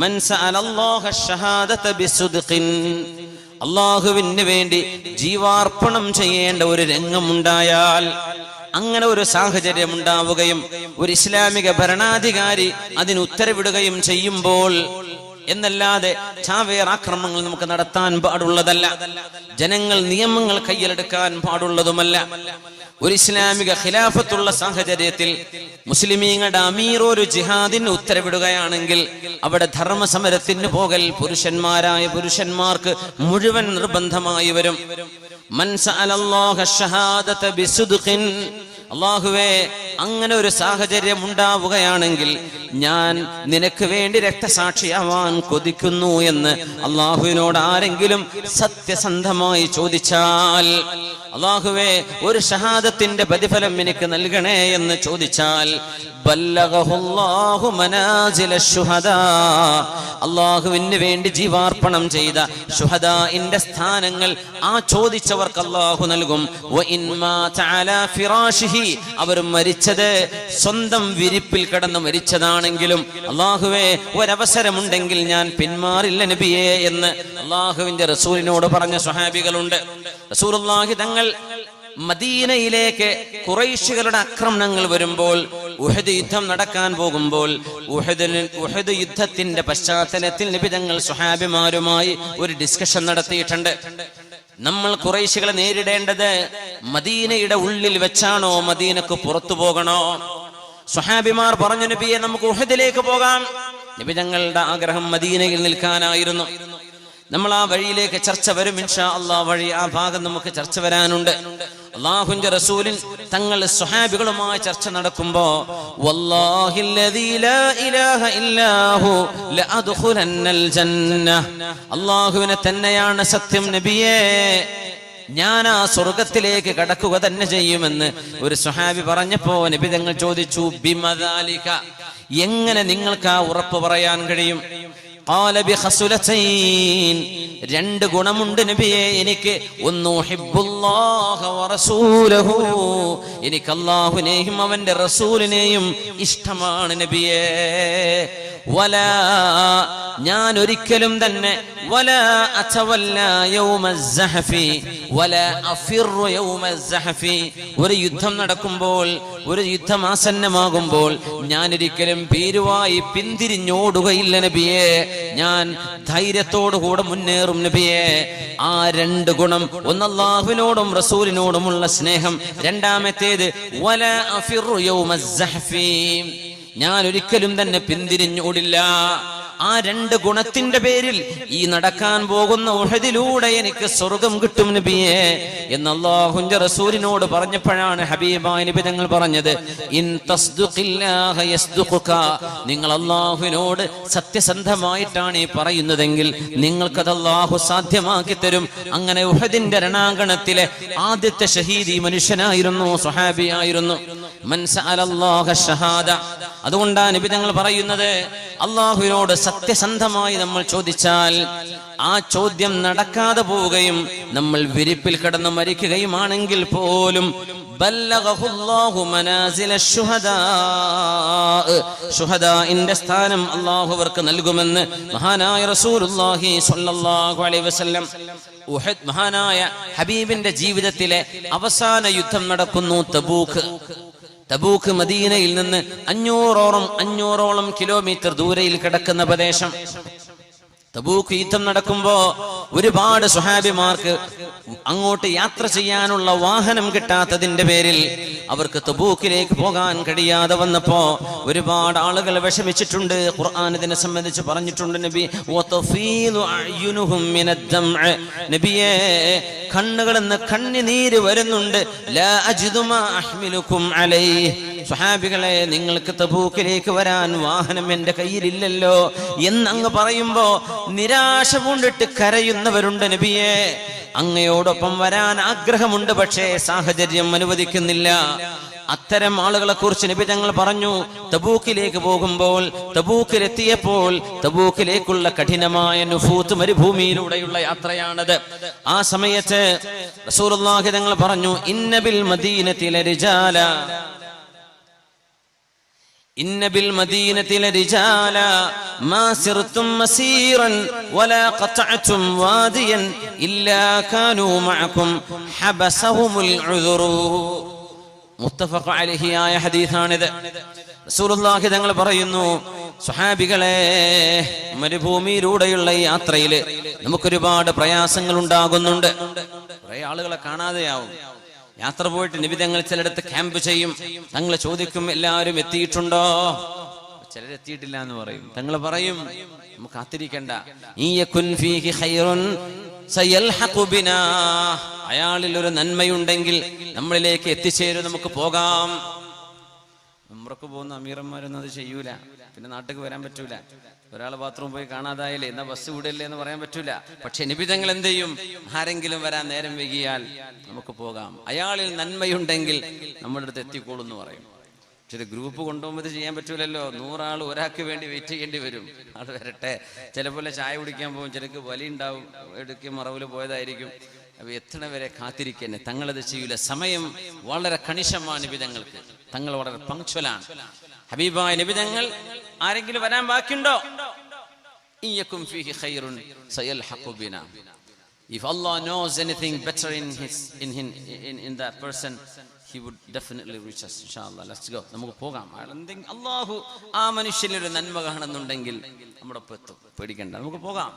മൻ സഅലല്ലാഹ അശ്ശഹാദത ബിസുദ്ഖിൻ, അല്ലാഹുവിന് വേണ്ടി ജീവാർപ്പണം ചെയ്യേണ്ട ഒരു രംഗമുണ്ടായാൽ, അങ്ങനെ ഒരു സാഹചര്യം ഉണ്ടാവുകയും ഒരു ഇസ്ലാമിക ഭരണാധികാരി അതിന് ഉത്തരവിടുകയും ചെയ്യുമ്പോൾ എന്നല്ലാതെ ചാവേർ ആക്രമണങ്ങൾ നമുക്ക് നടത്താൻ പാടുള്ളതല്ല. ജനങ്ങൾ നിയമങ്ങൾ കയ്യിലെടുക്കാൻ പാടുള്ളതുമല്ല. ഒരു ഇസ്ലാമിക ഖിലാഫത്തുള്ള സാഹചര്യത്തിൽ മുസ്ലിമീങ്ങളുടെ അമീർ ഒരു ജിഹാദിന് ഉത്തരവിടുകയാണെങ്കിൽ അവിടെ ധർമ്മസമരത്തിന് പോകൽ പുരുഷന്മാരായ പുരുഷന്മാർക്ക് മുഴുവൻ നിർബന്ധമായി വരും. മൻ സഅലല്ലാഹ അശ്ശഹാദത ബിസുദ്ഖിൻ, അല്ലാഹുവേ അങ്ങനെ ഒരു സാഹചര്യം ഉണ്ടാവുകയാണെങ്കിൽ ഞാൻ നിനക്ക് വേണ്ടി രക്തസാക്ഷിയാവാൻ കൊതിക്കുന്നു എന്ന് അല്ലാഹുവിനോട് ആരെങ്കിലും സത്യസന്ധമായി ചോദിച്ചാൽ, അല്ലാഹുവേ ഒരു ഷഹാദത്തിന്റെ പ്രതിഫലം എനിക്ക് നൽകണേ എന്ന് ചോദിച്ചാൽ, ബല്ലഗഹുല്ലാഹു മനാസില അശ്ശുഹദാ, അല്ലാഹുവിന് വേണ്ടി ജീവാർപ്പണം ചെയ്ത ശുഹദാഇന്റെ സ്ഥാനങ്ങൾ ആ ചോദിച്ചവർക്ക് അല്ലാഹു നൽകും. വഇൻമാ തഅലാ ഫിറാശിഹി, അവർ മരിച്ചത് സ്വന്തം വിരിപ്പിൽ കിടന്ന് മരിച്ചതാണെങ്കിലും അല്ലാഹുവേ ഒരവസരമുണ്ടെങ്കിൽ ഞാൻ പിന്മാറില്ല നബിയേ എന്ന് അല്ലാഹുവിന്റെ റസൂലിനോട് പറഞ്ഞ സ്വഹാബികളുണ്ട്. റസൂലുള്ളാഹി തങ്ങൾ മദീനയിലേക്ക് ഖുറൈശികളുടെ ആക്രമണങ്ങൾ വരുമ്പോൾ, ഉഹദ് യുദ്ധം നടക്കാൻ പോകുമ്പോൾ, ഉഹദ് യുദ്ധത്തിന്റെ പശ്ചാത്തലത്തിൽ നബി തങ്ങൾ സ്വഹാബിമാരുമായി ഒരു ഡിസ്കഷൻ നടത്തിയിട്ടുണ്ട്. നമ്മൾ ഖുറൈശികളെ നേരിടേണ്ടത് മദീനയുടെ ഉള്ളിൽ വെച്ചാണോ മദീനക്ക് പുറത്തു പോകണോ? സ്വഹാബിമാർ പറഞ്ഞു, നബിയെ നമുക്ക് ഉഹദിലേക്ക് പോകാം. നബി തങ്ങളുടെ ആഗ്രഹം മദീനയിൽ നിൽക്കാനായിരുന്നു. നമ്മൾ ആ വഴിയിലേക്ക് ചർച്ച വരും ഇൻഷാ അല്ലാഹ്. വഴി ആ ഭാഗം നമുക്ക് ചർച്ച വരാനുണ്ട്. അല്ലാഹുവിന്റെ റസൂലിൻ തങ്ങൾ സ്വഹാബികളുമായി ചർച്ച നടക്കുമ്പോ വല്ലാഹില്ലദീ ലാ ഇലാഹ ഇല്ലാഹു ലഅദ്ഖുലന്നൽ ജന്ന, അല്ലാഹുവിനെ തന്നെയാണ് സത്യം നബിയേ, ഞാൻ ആ സ്വർഗത്തിലേക്ക് കടക്കുക തന്നെ ചെയ്യുമെന്ന് ഒരു സ്വഹാബി പറഞ്ഞപ്പോ നബി തങ്ങൾ ചോദിച്ചു ബിമദാലിക, എങ്ങനെ നിങ്ങൾക്ക് ആ ഉറപ്പ് പറയാൻ കഴിയും? ഖാല ബിഖസുലതൈൻ, രണ്ട് ഗുണമുണ്ട് നബിയെ എനിക്ക്. ഒന്ന് ഉഹിബ്ബുല്ലാഹ വറസൂലഹു, എനിക്ക് അല്ലാഹുവിനെയും അവന്റെ റസൂലിനെയും ഇഷ്ടമാണ് നബിയെ. വലാ, ഞാൻ ഒരിക്കലും തന്നെ വലാ അതവല്ല യൗമസ്സഹഫി വലാ അഫിറു യൗമസ്സഹഫി, ഒരു യുദ്ധം നടക്കുമ്പോൾ, ഒരു യുദ്ധം ആസന്നമാകുമ്പോൾ ഞാൻ ഒരിക്കലും ഭീരുവായി പിന്തിരിഞ്ഞോടുകയില്ല നബിയെ, ഞാൻ ധൈര്യത്തോടുകൂടെ മുന്നേറും നബിയെ. ആ രണ്ട് ഗുണം, ഒന്ന് അല്ലാഹുവിനോടും റസൂലിനോടുമുള്ള സ്നേഹം, രണ്ടാമത്തേത് വലാ അഫിറു യൗമസ്സഹഫി, ഞാൻ ഒരിക്കലും തന്നെ പിന്തിരിഞ്ഞോടില്ല. ആ രണ്ട് ഗുണത്തിന്റെ പേരിൽ ഈ നടക്കാൻ പോകുന്ന ഉഹദിലൂടെ എനിക്ക് സ്വർഗം കിട്ടും നബിയെ എന്ന് അല്ലാഹുവിന്റെ റസൂലിനോട് പറഞ്ഞപ്പോഴാണ് ഹബീബായ നബി തങ്ങൾ പറഞ്ഞത് ഇൻ തസ്ദുഖില്ലാഹ യസ്ദുഖുക, നിങ്ങൾ അല്ലാഹുവിനോട് സത്യസന്ധമായിട്ടാണ് ഈ പറയുന്നതെങ്കിൽ നിങ്ങൾക്കത് അല്ലാഹു സാധ്യമാക്കി തരും. അങ്ങനെ ഉഹദിന്റെ രണാങ്കണത്തിലെ ആദ്യത്തെ ഷഹീദി മനുഷ്യനായിരുന്നു, സ്വഹാബിയായിരുന്നു. മൻ സഅലല്ലാഹ ഷഹാദ, അതുകൊണ്ടാണ് നബി തങ്ങൾ പറയുന്നത് അല്ലാഹുവിനോട് സത്യസന്ധമായി നമ്മൾ ചോദിച്ചാൽ ആ ചോദ്യം നടക്കാതെ പോവുകയും നമ്മൾ വിരിപ്പിൽ കിടന്ന് മരിക്കുകയുമാണെങ്കിൽ പോലും ബല്ലഗഹുല്ലാഹു മനാസില ശുഹദാ, ശുഹദാഇന്റെ സ്ഥാനം അല്ലാഹു അവർക്ക് നൽകുമെന്ന് മഹാനായ റസൂലുള്ളാഹി സ്വല്ലല്ലാഹു അലൈഹി വസല്ലം. ഉഹദ്, മഹാനായ ഹബീബിന്റെ ജീവിതത്തിലെ അവസാന യുദ്ധം നടക്കുന്നു തബൂക്ക്. തബൂക്ക് മദീനയിൽ നിന്ന് 500ഓളം കിലോമീറ്റർ ദൂരയിൽ കിടക്കുന്ന പ്രദേശം. തബൂക്ക് യുദ്ധം നടക്കുമ്പോ ഒരുപാട് സ്വഹാബിമാർക്ക് അങ്ങോട്ട് യാത്ര ചെയ്യാനുള്ള വാഹനം കിട്ടാത്തതിന്റെ പേരിൽ അവർക്ക് തബൂക്കിലേക്ക് പോകാൻ കഴിയാതെ വന്നപ്പോ ഒരുപാട് ആളുകൾ വിഷമിച്ചിട്ടുണ്ട്. ഖുർആൻ ഇതിനെ സംബന്ധിച്ച് പറഞ്ഞിട്ടുണ്ട്. നബിയെ, കണ്ണുകളിൽ നിന്ന് കണ്ണുനീര് വരുന്നുണ്ട്. ലാ അജിദു മാ അഹ്മിലുക്കും അലൈഹി, സ്വഹാബികളെ നിങ്ങൾക്ക് തബൂക്കിലേക്ക് വരാൻ വാഹനം എന്റെ കയ്യിലില്ലല്ലോ എന്നങ്ങ് പറയുമ്പോ നിരാശ കൊണ്ടിട്ട് കരയുന്നവരുണ്ട്. നബിയെ, അങ്ങയോടൊപ്പം വരാൻ ആഗ്രഹമുണ്ട്, പക്ഷേ സാഹചര്യം അനുവദിക്കുന്നില്ല. അത്തരം ആളുകളെ കുറിച്ച് നബി തങ്ങൾ പറഞ്ഞു തബൂക്കിലേക്ക് പോകുമ്പോൾ, തബൂക്കിലെത്തിയപ്പോൾ, തബൂക്കിലേക്കുള്ള കഠിനമായ നുഫൂത്ത് മരുഭൂമിയിലൂടെയുള്ള യാത്രയാണത്. ആ സമയത്ത് റസൂലുള്ളാഹി തങ്ങൾ പറഞ്ഞു ഇന്നബിൽ മദീനത്തി ലരിജാല, ഇന്ന ബിൽ മദീനത്തി ലരിജാല മാ സിർതും മസീറൻ വലാ ഖതഅതും വാദിയൻ ഇല്ലാ കാനൂ മഅകും ഹബസഹുമുൽ ഉദ്റു. മുത്തഫഖ അലൈഹി ആയ ഹദീസാണിത്. റസൂലുള്ളാഹി തങ്ങൾ പറയുന്നു സ്വഹാബികളെ, മരുഭൂമിയിലൂടെയുള്ള ഈ യാത്രയിൽ നമുക്കൊരുപാട് പ്രയാസങ്ങൾ ഉണ്ടാകുന്നുണ്ട്. കുറെ ആളുകളെ കാണാതെയാവും. യാത്ര പോയിട്ട് നബി തങ്ങൾ ചിലയിടത്ത് ക്യാമ്പ് ചെയ്യും. തങ്ങൾ ചോദിക്കും എല്ലാവരും എത്തിയിട്ടുണ്ടോ? ചിലരെത്തിയിട്ടില്ല എന്ന് പറയും. തങ്ങൾ പറയും നമുക്ക് കാത്തിരിക്കണ്ട, അയാളിൽ ഒരു നന്മയുണ്ടെങ്കിൽ നമ്മളിലേക്ക് എത്തിച്ചേരും, നമുക്ക് പോകാം. ഉംറക്ക് പോകുന്ന അമീറന്മാരൊന്നും അത് ചെയ്യൂല. പിന്നെ നാട്ടിലേക്ക് വരാൻ പറ്റൂല. ഒരാൾ ബാത്റൂം പോയി കാണാതായാലേ എന്നാ ബസ് വിടല്ലേ എന്ന് പറയാൻ പറ്റൂല. പക്ഷെ നബി തങ്ങൾ എന്ത് ചെയ്യും? ആരെങ്കിലും വരാൻ നേരം വൈകിയാൽ നമുക്ക് പോകാം, അയാളിൽ നന്മയുണ്ടെങ്കിൽ നമ്മുടെ അടുത്ത് എത്തിക്കോളൂ എന്ന് പറയും. പക്ഷെ ഒരു ഗ്രൂപ്പ് കൊണ്ടുപോകുമ്പോൾ ഇത് ചെയ്യാൻ പറ്റൂലല്ലോ. 100 ആൾ ഒരാൾക്ക് വേണ്ടി വെയിറ്റ് ചെയ്യേണ്ടി വരും. അത് വരട്ടെ. ചിലപ്പോൾ ചായ കുടിക്കാൻ പോകും, ചിലക്ക് വലി ഉണ്ടാവും, എടുക്കി മറവില് പോയതായിരിക്കും. അപ്പൊ എത്തണ വരെ കാത്തിരിക്കന്നെ. തങ്ങളത് ചെയ്യൂല. സമയം വളരെ കണിശമാണ് നബി തങ്ങൾക്ക്. തങ്ങൾ വളരെ പങ്ക്ച്വലാണ്. ഹബീബായ നബി തങ്ങൾ ആരെങ്കിലും വരാൻ ബാക്കിയുണ്ടോ? ഇയകും ഫീഹി ഖൈറുൻ സയൽഹഖു ബിനാ. If Allah knows anything better in that person, he would definitely reach us. Inshallah, let's go. നമുക്ക് പോകാം. അല്ലാഹു ആ മനുഷ്യനിൽ ഒരു നന്മ കാണുന്നുണ്ടെങ്കിൽ നമ്മുടെ ഒപ്പം എത്തും. പേടിക്കണ്ട, നമുക്ക് പോകാം.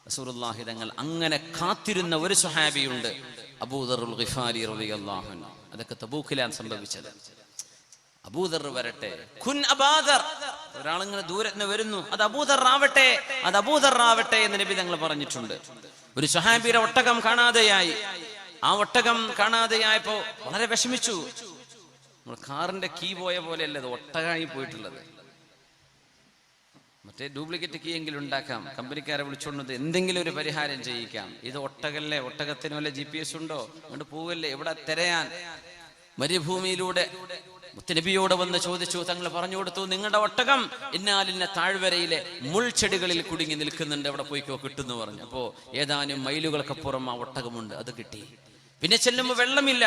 റസൂലുള്ളാഹി തങ്ങൾ അങ്ങനെ കാത്തിരുന്ന ഒരു സ്വഹാബിയുണ്ട്, അബൂദറുൽ ഗിഫാരി റളിയല്ലാഹു അൻഹു. അതൊക്കെ തബൂക്കിലാണ് സംഭവിച്ചത്. അബൂദർ വരട്ടെ, കുൻ അബൂദർ, ഒരാളിങ്ങനെ ദൂരത്ത് വരുന്നു, അത് അബൂദർ ആവട്ടെ, അത് അബൂദർ ആവട്ടെ എന്ന് നബി തങ്ങൾ പറഞ്ഞിട്ടുണ്ട്. ഒരു സ്വഹാബിയുടെ ഒട്ടകം കാണാതെയായി. ആ ഒട്ടകം കാണാതെയായപ്പോ വളരെ വിഷമിച്ചു. നമ്മൾ കാറിന്റെ കീ പോയ പോലെയല്ല ഇത് ഒട്ടകമായി പോയിട്ടുള്ളത്. മറ്റേ ഡ്യൂപ്ലിക്കേറ്റ് കീ എങ്കിലും ഉണ്ടാക്കാം, കമ്പനിക്കാരെ വിളിച്ചുകൊണ്ടത് എന്തെങ്കിലും ഒരു പരിഹാരം ചെയ്യിക്കാം. ഇത് ഒട്ടകല്ലേ, ഒട്ടകത്തിന് വല്ല GPS ഉണ്ടോ? അങ്ങോട്ട് പോവല്ലേ, എവിടെ തിരയാൻ? മരുഭൂമിയിലൂടെ മുത്തനബിയോട് വന്ന് ചോദിച്ചു. തങ്ങൾ പറഞ്ഞു കൊടുത്തു, നിങ്ങളുടെ ഒട്ടകം ഇന്നാലിന്ന താഴ്വരയിലെ മുൾച്ചെടികളിൽ കുടുങ്ങി നിൽക്കുന്നുണ്ട്, അവിടെ പോയിക്കോ, കിട്ടുന്നു പറഞ്ഞു. അപ്പോ ഏതാനും മൈലുകൾക്കപ്പുറം ആ ഒട്ടകമുണ്ട്, അത് കിട്ടി. പിന്നെ ചെല്ലുമ്പോൾ വെള്ളമില്ല.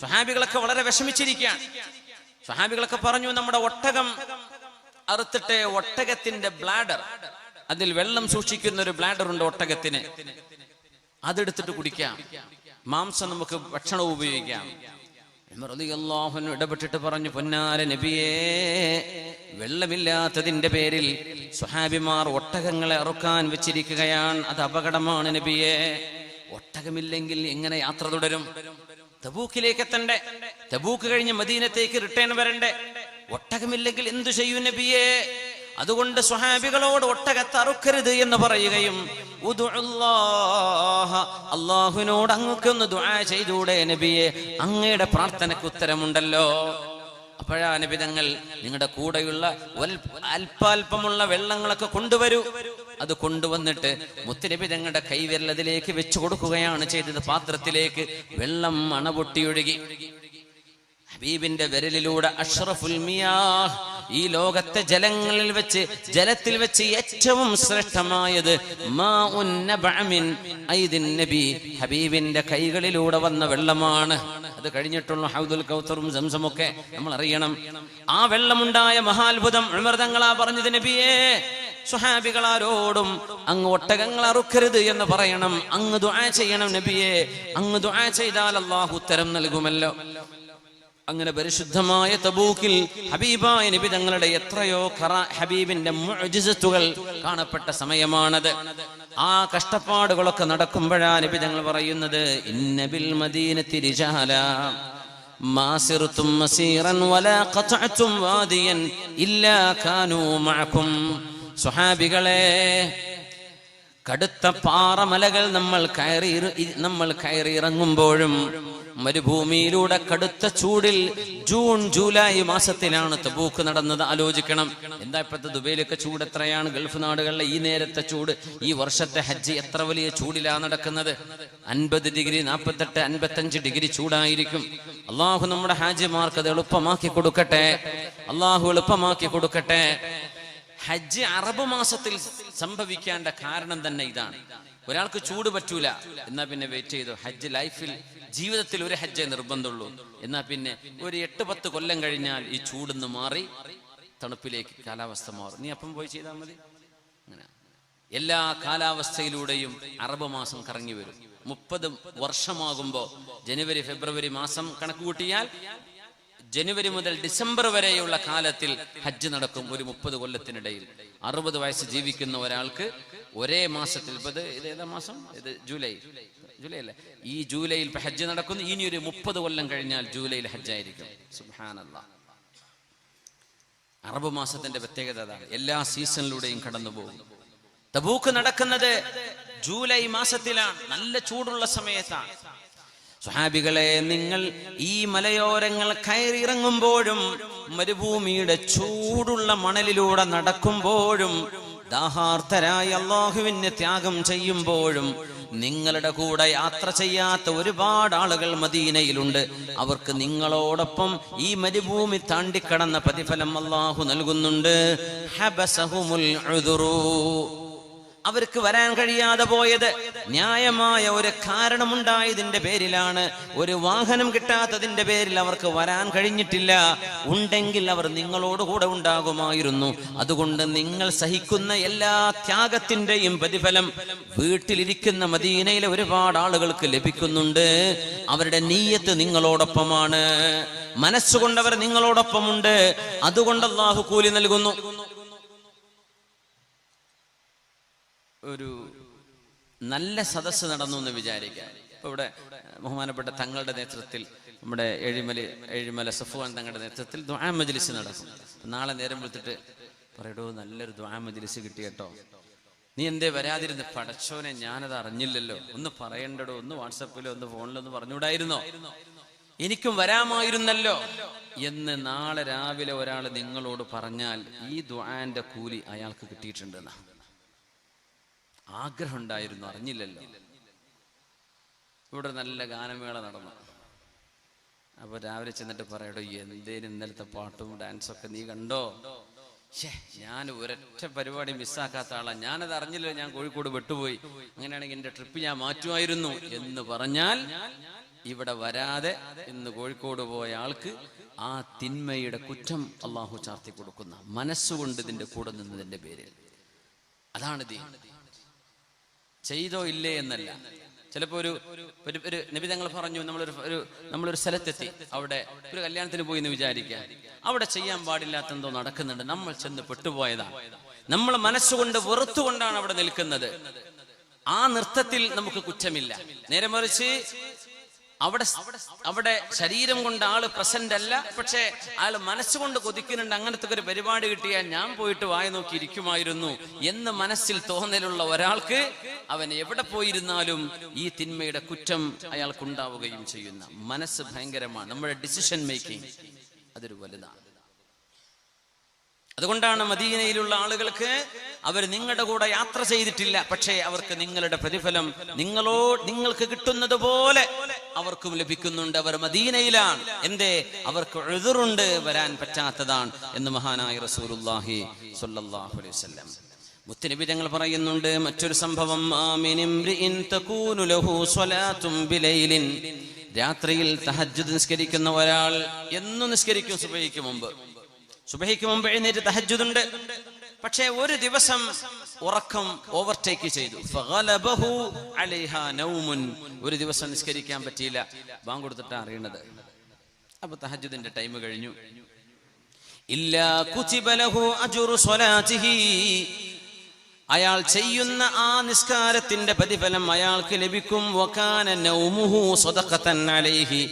സ്വഹാബികളൊക്കെ വളരെ വിഷമിച്ചിരിക്കുകയാണ്. സ്വഹാബികളൊക്കെ പറഞ്ഞു, നമ്മുടെ ഒട്ടകം അറുത്തിട്ട് ഒട്ടകത്തിന്റെ ബ്ലാഡർ, അതിൽ വെള്ളം സൂക്ഷിക്കുന്ന ഒരു ബ്ലാഡർ ഉണ്ട് ഒട്ടകത്തിന്, അതെടുത്തിട്ട് കുടിക്കാം, മാംസം നമുക്ക് ഭക്ഷണം ഉപയോഗിക്കാം. ഇടപെട്ടിട്ട് പറഞ്ഞു, പൊന്നാര നബിയേ, വെള്ളമില്ലാത്തതിന്റെ പേരിൽ സ്വഹാബിമാർ ഒട്ടകങ്ങളെ അറുക്കാൻ വെച്ചിരിക്കുകയാണ്, അത് അപകടമാണ് നബിയേ. ഒട്ടകമില്ലെങ്കിൽ എങ്ങനെ യാത്ര തുടരും? തബൂക്കിലേക്ക് എത്തണ്ടേ, തബൂക്ക് കഴിഞ്ഞ് മദീനത്തേക്ക് റിട്ടേൺ വരണ്ടേ? ഒട്ടകമില്ലെങ്കിൽ എന്തു ചെയ്യൂ നബിയേ? അതുകൊണ്ട് സ്വഹാബികളോട് ഒട്ടകത്തെ അറുക്കരുത് എന്ന് പറയുകയും, അല്ലാഹുവിനോട് അങ്ങൊക്കൊന്ന് ദുആ ചെയ്തൂടെ നബിയെ, അങ്ങയുടെ പ്രാർത്ഥനയ്ക്ക് ഉത്തരമുണ്ടല്ലോ. അപ്പോഴാ നബി തങ്ങൾ, നിങ്ങളുടെ കൂടെയുള്ള അല്പാൽപമുള്ള വെള്ളങ്ങളൊക്കെ കൊണ്ടുവരൂ. അത് കൊണ്ടുവന്നിട്ട് മുത്തുനബി തങ്ങളുടെ കൈവിരൽ അതിലേക്ക് വെച്ചു കൊടുക്കുകയാണ് ചെയ്തത്. പാത്രത്തിലേക്ക് വെള്ളം അണപൊട്ടിയൊഴുകി. ഹബീബിന്റെ വിരലിലൂടെ അഷ്റഫുൽ മിയാഹ്, ഈ ലോകത്തെ ജലങ്ങളിൽ വെച്ച്, ജലത്തിൽ വെച്ച് ഏറ്റവും ശ്രേഷ്ഠമായത് മാഉൻ നബഅ മിൻ ഐദിൻ നബി, ഹബീബിന്റെ കൈകളിലൂടെ വന്ന വെള്ളമാണ്. അത് കഴിഞ്ഞിട്ടുള്ള ഹൗദുൽ കൗസറും സംസമൊക്കെ നമ്മൾ അറിയണം. ആ വെള്ളമുണ്ടായ മഹാത്ഭുതം ഉമർ തങ്ങളാ പറഞ്ഞത്, നബിയേ, സ്വഹാബികളാരോടും അങ്ങ് ഒട്ടകങ്ങൾ അറുക്കരുത് എന്ന് പറയണം, അങ്ങ് ദുആ ചെയ്യണം നബിയേ, അങ്ങ് ദുആ ചെയ്താൽ അല്ലാഹു ഉത്തരം നൽകുമല്ലോ. അങ്ങനെ പരിശുദ്ധമായ തബൂക്കിൽ ഹബീബായ നബി തങ്ങളുടെ എത്രയോ ഹബീബിന്റെ മുഅ്ജിസത്തുകൾ കാണപ്പെട്ട സമയമാണത്. ആ കഷ്ടപ്പാടുകളൊക്കെ നടക്കുമ്പോഴാ നബി തങ്ങൾ പറയുന്നത്, ഇന്ന ബിൽ മദീനത്തി റിജാല മാ സിർതും മസീറൻ വലാ ഖതഅതും വാദിയൻ ഇല്ലാ കാനൂ മഅകും. സ്വഹാബികളെ, കടുത്ത പാറമലകൾ നമ്മൾ കയറി ഇറങ്ങുമ്പോഴും, മരുഭൂമിയിലൂടെ കടുത്ത ചൂടിൽ, ജൂൺ ജൂലൈ മാസത്തിലാണ് തബൂക്ക് നടന്നത്. ആലോചിക്കണം, എന്താ ഇപ്പോഴത്തെ ദുബൈയിലൊക്കെ ചൂട് എത്രയാണ്, ഗൾഫ് നാടുകളിലെ ഈ നേരത്തെ ചൂട്. ഈ വർഷത്തെ ഹജ്ജ് എത്ര വലിയ ചൂടിലാണ് നടക്കുന്നത്. 50 ഡിഗ്രി, 48, 55 ഡിഗ്രി ചൂടായിരിക്കും. അള്ളാഹു നമ്മുടെ ഹാജിമാർക്ക് അത് എളുപ്പമാക്കി കൊടുക്കട്ടെ, അള്ളാഹു എളുപ്പമാക്കി കൊടുക്കട്ടെ. ഹജ്ജ് അറബ് മാസത്തിൽ സംഭവിക്കേണ്ട കാരണം തന്നെ ഇതാണ്. ഒരാൾക്ക് ചൂട് പറ്റൂല, എന്നാ പിന്നെ വെയിറ്റ് ചെയ്തു. ഹജ്ജ് ലൈഫിൽ, ജീവിതത്തിൽ ഒരു ഹജ്ജേ നിർബന്ധമുള്ളൂ. എന്നാ പിന്നെ ഒരു 8-10 കൊല്ലം കഴിഞ്ഞാൽ ഈ ചൂടിന്ന് മാറി തണുപ്പിലേക്ക് കാലാവസ്ഥ മാറും. നീ അപ്പം പോയി ചെയ്താൽ മതി. അങ്ങനെ എല്ലാ കാലാവസ്ഥയിലൂടെയും അറബ് മാസം കറങ്ങി വരും. 30 വർഷമാകുമ്പോ ജനുവരി ഫെബ്രുവരി മാസം കണക്ക് കൂട്ടിയാൽ ജനുവരി മുതൽ ഡിസംബർ വരെയുള്ള കാലത്തിൽ ഹജ്ജ് നടക്കും. ഒരു 30 കൊല്ലത്തിനിടയിൽ 60 വയസ്സ് ജീവിക്കുന്ന ഒരാൾക്ക് ഒരേ മാസത്തിൽ, ഇത് ഏതാ മാസം, ഇത് ജൂലൈ അല്ലേ, ഈ ജൂലൈയിൽ ഹജ്ജ് നടക്കുന്നു. ഇനി ഒരു 30 കൊല്ലം കഴിഞ്ഞാൽ ജൂലൈയിൽ ഹജ്ജായിരിക്കും. സുബ്ഹാനല്ലാഹ്. അറബ് മാസത്തിന്റെ പ്രത്യേകത അതാണ്, എല്ലാ സീസണിലൂടെയും കടന്നു പോകും. തബൂക്ക് നടക്കുന്നത് ജൂലൈ മാസത്തിലാണ്, നല്ല ചൂടുള്ള സമയത്താണ്. സ്വഹാബികളെ, നിങ്ങൾ ഈ മലയോരങ്ങൾ കയറിയിറങ്ങുമ്പോഴും, മരുഭൂമിയുടെ ചൂടുള്ള മണലിലൂടെ നടക്കുമ്പോഴും, ദാഹാർത്തരായി അല്ലാഹുവിനെ ത്യാഗം ചെയ്യുമ്പോഴും, നിങ്ങളുടെ കൂടെ യാത്ര ചെയ്യാത്ത ഒരുപാട് ആളുകൾ മദീനയിലുണ്ട്. അവർക്ക് നിങ്ങളോടൊപ്പം ഈ മരുഭൂമി താണ്ടിക്കടന്ന പ്രതിഫലം അല്ലാഹു നൽകുന്നുണ്ട്. ഹബസഹുമുൽ ഉദുറു, അവർക്ക് വരാൻ കഴിയാതെ പോയത് ന്യായമായ ഒരു കാരണമുണ്ടായതിന്റെ പേരിലാണ്. ഒരു വാഹനം കിട്ടാത്തതിന്റെ പേരിൽ അവർക്ക് വരാൻ കഴിഞ്ഞിട്ടില്ല. ഉണ്ടെങ്കിൽ അവർ നിങ്ങളോടുകൂടെ ഉണ്ടാകുമായിരുന്നു. അതുകൊണ്ട് നിങ്ങൾ സഹിക്കുന്ന എല്ലാ ത്യാഗത്തിന്റെയും പ്രതിഫലം വീട്ടിലിരിക്കുന്ന മദീനയിലെ ഒരുപാട് ആളുകൾക്ക് ലഭിക്കുന്നുണ്ട്. അവരുടെ നീയത്ത് നിങ്ങളോടൊപ്പമാണ്, മനസ്സുകൊണ്ടവർ നിങ്ങളോടൊപ്പമുണ്ട്. അതുകൊണ്ട് അല്ലാഹു കൂലി നൽകുന്നു. ഒരു നല്ല സദസ്സ് നടന്നു എന്ന് വിചാരിക്കാം. ഇപ്പൊ ഇവിടെ ബഹുമാനപ്പെട്ട തങ്ങളുടെ നേതൃത്വത്തിൽ, നമ്മുടെ ഏഴിമല സഫ്വാൻ തങ്ങളുടെ നേതൃത്വത്തിൽ ദുആ മജ്ലിസ് നടക്കും. നാളെ നേരം വിളിച്ചിട്ട് പറയടോ, നല്ലൊരു ദുആ മജ്ലിസ് കിട്ടി കേട്ടോ, നീ എന്തേ വരാതിരുന്ന്? പടച്ചോനെ ഞാനത് അറിഞ്ഞില്ലല്ലോ, ഒന്ന് പറയണ്ടടോ, ഒന്ന് വാട്സപ്പിലോ ഒന്ന് ഫോണിലോ ഒന്ന് പറഞ്ഞുകൂടായിരുന്നോ, എനിക്കും വരാമായിരുന്നല്ലോ എന്ന് നാളെ രാവിലെ ഒരാൾ നിങ്ങളോട് പറഞ്ഞാൽ ഈ ദുആന്റെ കൂലി അയാൾക്ക് കിട്ടിയിട്ടുണ്ടെന്നാ. ആഗ്രഹം ഉണ്ടായിരുന്നു, അറിഞ്ഞില്ലല്ലോ. ഇവിടെ നല്ല ഗാനമേള നടന്നു. അപ്പൊ രാവിലെ ചെന്നിട്ട് പറയടോ, എന്തേലും ഇന്നലത്തെ പാട്ടും ഡാൻസൊക്കെ നീ കണ്ടോ? ഞാൻ ഒരൊറ്റ പരിപാടി മിസ്സാക്കാത്ത ആളാ, ഞാനത് അറിഞ്ഞില്ല, ഞാൻ കോഴിക്കോട് വിട്ടുപോയി, അങ്ങനെയാണെങ്കിൽ എന്റെ ട്രിപ്പ് ഞാൻ മാറ്റുമായിരുന്നു എന്ന് പറഞ്ഞാൽ ഇവിടെ വരാതെ ഇന്ന് കോഴിക്കോട് പോയ ആൾക്ക് ആ തിന്മയുടെ കുറ്റം അള്ളാഹു ചാർത്തി കൊടുക്കുന്ന, മനസ്സുകൊണ്ട് ഇതിന്റെ കൂടെ നിന്നതിന്റെ പേരിൽ. അതാണ് ദീൻ. ചെയ്തോ ഇല്ലേ എന്നല്ല. ചിലപ്പോ ഒരു നബി തങ്ങൾ പറഞ്ഞു, നമ്മളൊരു സ്ഥലത്തെത്തി, അവിടെ ഒരു കല്യാണത്തിന് പോയി എന്ന് വിചാരിക്കുക, അവിടെ ചെയ്യാൻ പാടില്ലാത്തെന്തോ നടക്കുന്നുണ്ട്, നമ്മൾ ചെന്ന് പെട്ടുപോയതാണ്, നമ്മൾ മനസ്സുകൊണ്ട് വെറുത്തുകൊണ്ടാണ് അവിടെ നിൽക്കുന്നത്. ആ നൃത്തത്തിൽ നമുക്ക് കുറ്റമില്ല. നേരെ മറിച്ച് അവിടെ ശരീരം കൊണ്ട് ആള് പ്രസന്റ് അല്ല, പക്ഷെ അയാൾ മനസ്സുകൊണ്ട് കൊതിക്കുന്നുണ്ട്, അങ്ങനത്തെ ഒരു പരിപാടി കിട്ടിയാൽ ഞാൻ പോയിട്ട് വായ നോക്കി ഇരിക്കുമായിരുന്നു എന്ന് മനസ്സിൽ തോന്നലുള്ള ഒരാൾക്ക് അവൻ എവിടെ പോയിരുന്നാലും ഈ തിന്മയുടെ കുറ്റം അയാൾക്കുണ്ടാവുകയും ചെയ്യുന്ന മനസ്സ് ഭയങ്കരമാണ്. നമ്മുടെ ഡിസിഷൻ മേക്കിംഗ് അതൊരു വലുതാണ്. അതുകൊണ്ടാണ് മദീനയിലുള്ള ആളുകൾക്ക് അവർ നിങ്ങളുടെ കൂടെ യാത്ര ചെയ്തിട്ടില്ല, പക്ഷേ അവർക്ക് നിങ്ങളുടെ പ്രതിഫലം നിങ്ങൾക്ക് കിട്ടുന്നത് പോലെ അവർക്കും ലഭിക്കുന്നുണ്ട്. അവർ മദീനയിലാണ്. എന്തേ? അവർക്ക് ഉദ്റുണ്ട്, വരാൻ പറ്റാത്തതാണ് എന്ന് മഹാനായ റസൂലുള്ളാഹി സ്വല്ലല്ലാഹു അലൈഹി വസല്ലം. മുത്തുനബി തങ്ങൾ പറയുന്നുണ്ട് മറ്റൊരു സംഭവം, രാത്രിയിൽ തഹജ്ജുദ് നിസ്കരിക്കുന്ന ഒരാൾ എന്നും നിസ്കരിക്കും, സുബഹിക്ക് മുമ്പ് എഴുന്നേറ്റ് തഹജ്ജുദുണ്ട്. പക്ഷേ ഒരു ദിവസം ഉറക്കം ഓവർടേക്ക് ചെയ്തു. ഒരു ദിവസം നിസ്കരിക്കാൻ പറ്റിയില്ല, ബാങ്ക് കൊടുത്തിട്ടാ അറിയണത്. അപ്പൊ തഹജ്ജുദിന്റെ ടൈം കഴിഞ്ഞു. ഇല്ലാ കുതിബ ലഹു അജ്റു സ്വലാത്തിഹി, അയാൾ ചെയ്യുന്ന ആ നിസ്കാരത്തിന്റെ പ്രതിഫലം അയാൾക്ക് ലഭിക്കും. വകാന നൗമുഹു സദഖതൻ അലൈഹി,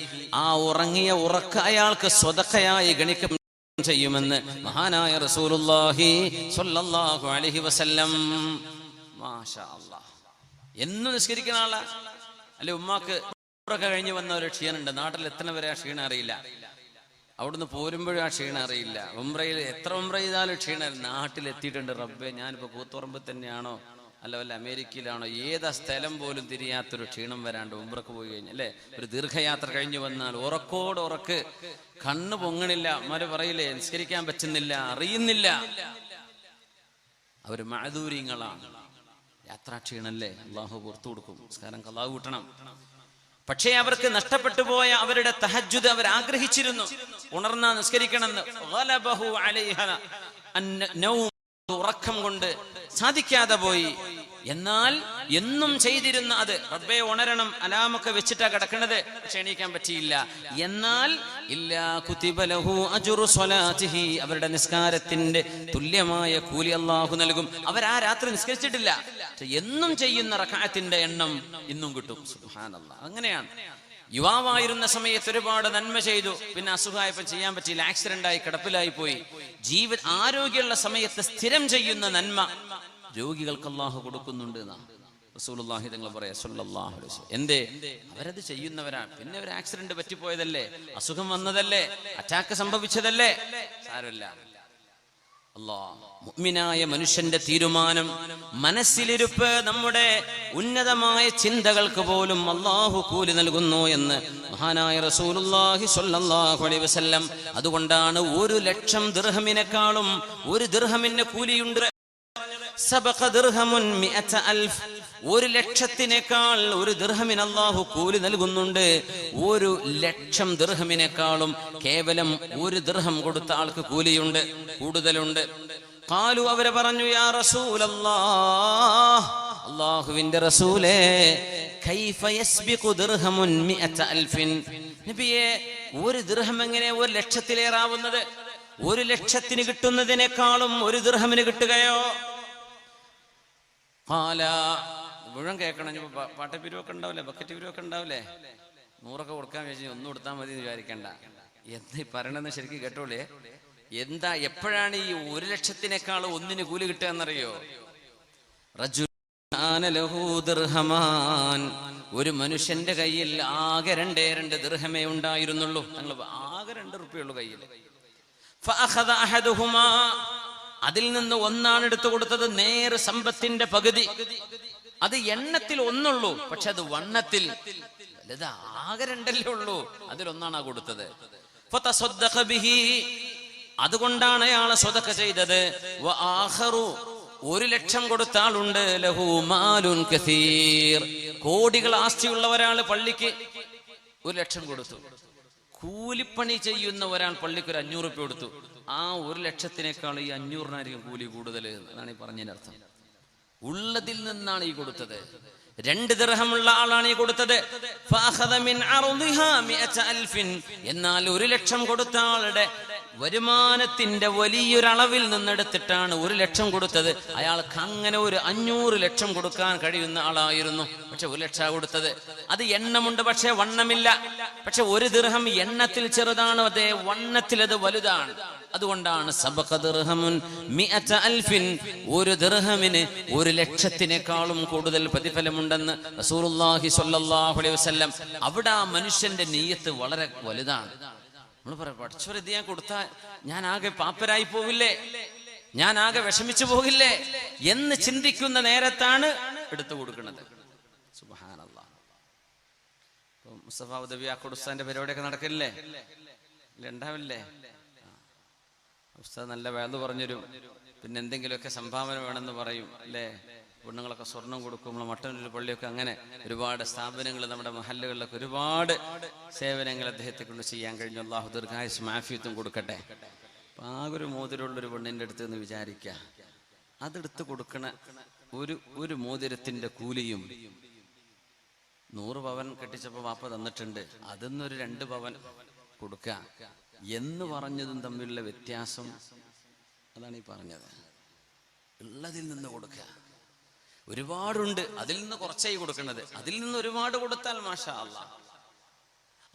ആ ഉറങ്ങിയ ഉറക്ക അയാൾക്ക് സ്വതക്കയായി ഗണിക്കും ചെയ്യുമെന്ന് മഹാനായ റസൂലുള്ളാഹി സ്വല്ലല്ലാഹു അലൈഹി വസല്ലം. മാഷാ അല്ലാഹ്. എന്നും നിസ്കരിക്കുന്ന ആളാ അല്ലെ? ഉമ്മാക്ക് ഒക്കെ കഴിഞ്ഞ് വന്ന ഒരു ക്ഷീണുണ്ട്, നാട്ടിൽ എത്തുന്നവരെ ആ ക്ഷീണം അറിയില്ല, അവിടുന്ന് പോരുമ്പോഴും ആ ക്ഷീണം അറിയില്ല. ഉംറയിൽ എത്ര ഉംറ ചെയ്താലും ക്ഷീണം. നാട്ടിലെത്തിയിട്ടുണ്ട്, റബ്ബേ ഞാനിപ്പോ കൂത്തുപറമ്പിൽ തന്നെയാണോ അല്ല വല്ല അമേരിക്കയിലാണോ, ഏതാ സ്ഥലം പോലും തിരിയാത്തൊരു ക്ഷീണം വരാണ്ട് ഉംറക്ക് പോയി കഴിഞ്ഞാൽ അല്ലെ, ഒരു ദീർഘയാത്ര കഴിഞ്ഞു വന്നാൽ ഉറക്ക് കണ്ണ് പൊങ്ങണില്ല, അമ്മമാര് പറയില്ലേ നിസ്കരിക്കാൻ പറ്റുന്നില്ല, അറിയുന്നില്ല. അവര് മഅദൂരിങ്ങളാണ്, യാത്രാക്ഷീണല്ലേ, അള്ളാഹു പുറത്തു കൊടുക്കും, നിസ്കാരം ഖളാ കൂട്ടണം. പക്ഷേ അവർക്ക് നഷ്ടപ്പെട്ടു പോയ അവരുടെ തഹജ്ജുദ് അവർ ആഗ്രഹിച്ചിരുന്നു, ഉണർന്നാ നിസ്കരിക്കണമെന്ന്. ഗലബഹു അലൈഹ അന്നൗം, ഉറക്കം കൊണ്ട് സാധിക്കാതെ പോയി. എന്നാൽ എന്നും ചെയ്തിരുന്ന അത്, റബ്ബേ ഉണരണം അലാമൊക്കെ വെച്ചിട്ടാ കിടക്കണത്, പക്ഷെ എണീക്കാൻ പറ്റിയില്ല. എന്നാൽ ഇല്ലാ കുതിബ ലഹു അജ്റു സ്വലാത്തിഹി, അവരുടെ നിസ്കാരത്തിന്റെ തുല്യമായ കൂലി അല്ലാഹു നൽകും. അവർ ആ രാത്രി നിസ്കരിച്ചിട്ടില്ല, എന്നും ചെയ്യുന്ന റക്അത്തിന്റെ എണ്ണം ഇന്നും കിട്ടും. സുബ്ഹാനല്ലാഹ്. അങ്ങനെയാണ്. യുവാവായിരുന്ന സമയത്ത് ഒരുപാട് നന്മ ചെയ്തു, പിന്നെ അസുഖമായപ്പോൾ ചെയ്യാൻ പറ്റിയില്ല, ആക്സിഡന്റ് ആയി കിടപ്പിലായി പോയി. ആരോഗ്യമുള്ള സമയത്ത് സ്ഥിരം ചെയ്യുന്ന നന്മ രോഗികൾക്ക് അല്ലാഹു കൊടുക്കുന്നുണ്ട് എന്നാണ് റസൂലുള്ളാഹി തങ്ങൾ പറയാ സ്വല്ലല്ലാഹു അലൈഹി വസല്ലം. എന്തേ? അവരത് ചെയ്യുന്നവരാണ്. പിന്നെ ഒരു ആക്സിഡന്റ് പറ്റിപ്പോയതല്ലേ, അസുഖം വന്നതല്ലേ, അറ്റാക്ക് സംഭവിച്ചതല്ലേ, സാരമില്ല. മുഅ്മിനായ മനുഷ്യന്റെ തീരുമാനം, മനസ്സിലിരുപ്പ്, നമ്മുടെ ഉന്നതമായ ചിന്തകൾക്ക് പോലും അല്ലാഹു കൂലി നൽകുന്നു എന്ന് മഹാനായ റസൂലുള്ളാഹി സ്വല്ലല്ലാഹു അലൈഹി വസല്ലം. അതുകൊണ്ടാണ് 1,00,000 ദിർഹമിനെക്കാളും ഒരു ദിർഹമിന് കൂലിയുണ്ട്. സബഖ ദിർഹമുൻ 100,000, 1,00,000-നേക്കാൾ ഒരു ദിർഹമിന് അല്ലാഹു കൂലി നൽകുന്നുണ്ട്. 1,00,000 ദിർഹമിനേക്കാളും കേവലം ഒരു ദിർഹം കൊടുത്ത ആൾക്ക് കൂലിയുണ്ട്, കൂടുതലുണ്ട്. ഖാലു, അവരെ പറഞ്ഞു, യാ റസൂലല്ലാഹ്, അല്ലാഹുവിന്റെ റസൂലേ, കൈഫ യസ്ബിഖു ദിർഹമുൻ 100,000, നബിയേ ഒരു ദിർഹം എങ്ങനെ 1,00,000-ലേറാവുന്നത്? 1,00,000-ന് കിട്ടുന്നതിനേക്കാളും ഒരു ദിർഹമിന് കിട്ടുകയോ? മുഴുവൻ കേൾക്കണം. പാട്ടപ്പിരിവൊക്കെ ഉണ്ടാവില്ലേ, ബക്കറ്റ് പിരിവൊക്കെ ഉണ്ടാവില്ലേ, 100 കൊടുക്കാൻ വെച്ച് ഒന്നും കൊടുത്താൽ മതി എന്ന് വിചാരിക്കണ്ട. എന്താ പറയണെന്ന് ശരിക്കും കേട്ടോളേ. എന്താ, എപ്പോഴാണ് ഈ 1,00,000-നേക്കാൾ ഒന്നിന് കൂലി കിട്ടുക എന്നറിയോ? റജുലുൻ ലഹു ദിർഹമാൻ, ഒരു മനുഷ്യന്റെ കയ്യിൽ ആകെ രണ്ട് ദിർഹമേ ഉണ്ടായിരുന്നുള്ളൂ. ആകെ 2 റുപ്യുള്ളൂ കയ്യിൽ. ഫഅഖദ അഹദുഹുമാ, അതിൽ നിന്ന് ഒന്നാണ് എടുത്തു കൊടുത്തത്, നേർ സമ്പത്തിന്റെ പകുതി. അത് എണ്ണത്തിൽ ഒന്നുള്ളൂ, പക്ഷെ അത് വണ്ണത്തിൽ വലുതാ. ആകെ 2 ഉള്ളൂ, അതിലൊന്നാണ് കൊടുത്തത്. ഫതസദ്ദഖ ബിഹി, അതുകൊണ്ടാണ് അയാൾ സ്വതക്ക ചെയ്തത്. വആഖറു, 1,00,000 കൊടുത്ത ആളുണ്ട്. ലഹു മാലുൻ കസീർ, കോടികൾ ആസ്തിയുള്ള ഒരാൾ പള്ളിക്ക് 1,00,000 കൊടുത്തു. കൂലിപ്പണി ചെയ്യുന്ന ഒരാൾ പള്ളിക്ക് ഒരു 500 രൂപ കൊടുത്തു. ആ 1,00,000-നേക്കാൾ ഈ 500-നായിരിക്കും കൂലി കൂടുതൽ എന്നാണ് ഈ പറഞ്ഞതിന്റെ അർത്ഥം. ഉള്ളതിൽ നിന്നാണ് ഈ കൊടുത്തത്. 2 ദിർഹമുള്ള ആളാണ് ഈ കൊടുത്തത്. എന്നാൽ 1,00,000 കൊടുത്ത ആളുടെ വരുമാനത്തിന്റെ വലിയൊരളവിൽ നിന്നെടുത്തിട്ടാണ് 1,00,000 കൊടുത്തത്. അയാൾക്ക് അങ്ങനെ ഒരു 500 ലക്ഷം കൊടുക്കാൻ കഴിയുന്ന ആളായിരുന്നു. പക്ഷെ 1,00,000 കൊടുത്തത്. അത് എണ്ണമുണ്ട്, പക്ഷെ വണ്ണമില്ല. പക്ഷെ 1 ദിർഹം എണ്ണത്തിൽ ചെറുതാണ്, അതേ വണ്ണത്തിൽ അത് വലുതാണ്. അതുകൊണ്ടാണ് സബഖ ദിർഹമുൻ മിഅത അൽഫിൻ, 1 ദിർഹമിന് 1,00,000-നേക്കാളും കൂടുതൽ പ്രതിഫലമുണ്ടെന്ന് റസൂലുള്ളാഹി സ്വല്ലല്ലാഹു അലൈഹി വസല്ലം. അവിടെ ആ മനുഷ്യന്റെ നിയ്യത്ത് വളരെ വലുതാണ്. നമ്മൾ പറയാം, പഠിച്ചവർ ഇത് ഞാൻ കൊടുത്താൽ ഞാൻ ആകെ പാപ്പരായി പോകില്ലേ, ഞാൻ ആകെ വിഷമിച്ചു പോകില്ലേ എന്ന് ചിന്തിക്കുന്ന നേരത്താണ് എടുത്തു കൊടുക്കുന്നത്. സുബ്ഹാനല്ലാഹ്. മുസ്തഫ ഉദവിയാക്കോട് ഉസ്താദിന്റെ പരിപാടിയൊക്കെ നടക്കില്ലേ, ഉണ്ടാവില്ലേ? ഉസ്താദ് നല്ല വേദ പറഞ്ഞുതരും, പിന്നെ എന്തെങ്കിലുമൊക്കെ സംഭാവന വേണമെന്ന് പറയും അല്ലേ. പെണ്ണുങ്ങളൊക്കെ സ്വർണം കൊടുക്കും. നമ്മൾ മട്ടന്നൂർ പള്ളിയൊക്കെ അങ്ങനെ ഒരുപാട് സ്ഥാപനങ്ങൾ, നമ്മുടെ മഹല്ലുകളിലൊക്കെ ഒരുപാട് സേവനങ്ങൾ അദ്ദേഹത്തെ കൊണ്ട് ചെയ്യാൻ കഴിഞ്ഞു. അല്ലാഹു ദീർഘായുസ്സും ആഫിയത്തും കൊടുക്കട്ടെ. അപ്പം ആകെ ഒരു മോതിരമുള്ളൊരു പെണ്ണിൻ്റെ അടുത്ത് നിന്ന് വിചാരിക്കുക, അതെടുത്ത് കൊടുക്കണ ഒരു മോതിരത്തിന്റെ കൂലിയും 100 പവൻ കെട്ടിച്ചപ്പോൾ വാപ്പ തന്നിട്ടുണ്ട്, അതിന്നൊരു 2 പവൻ കൊടുക്കുക എന്ന് പറഞ്ഞതും തമ്മിലുള്ള വ്യത്യാസം അതാണ് ഈ പറഞ്ഞത്. ഉള്ളതിൽ നിന്ന് കൊടുക്കുക. ഒരുപാടുണ്ട്, അതിൽ നിന്ന് കുറച്ചായി കൊടുക്കുന്നത്. അതിൽ നിന്ന് ഒരുപാട് കൊടുത്താൽ മാഷാ അല്ലാഹ്.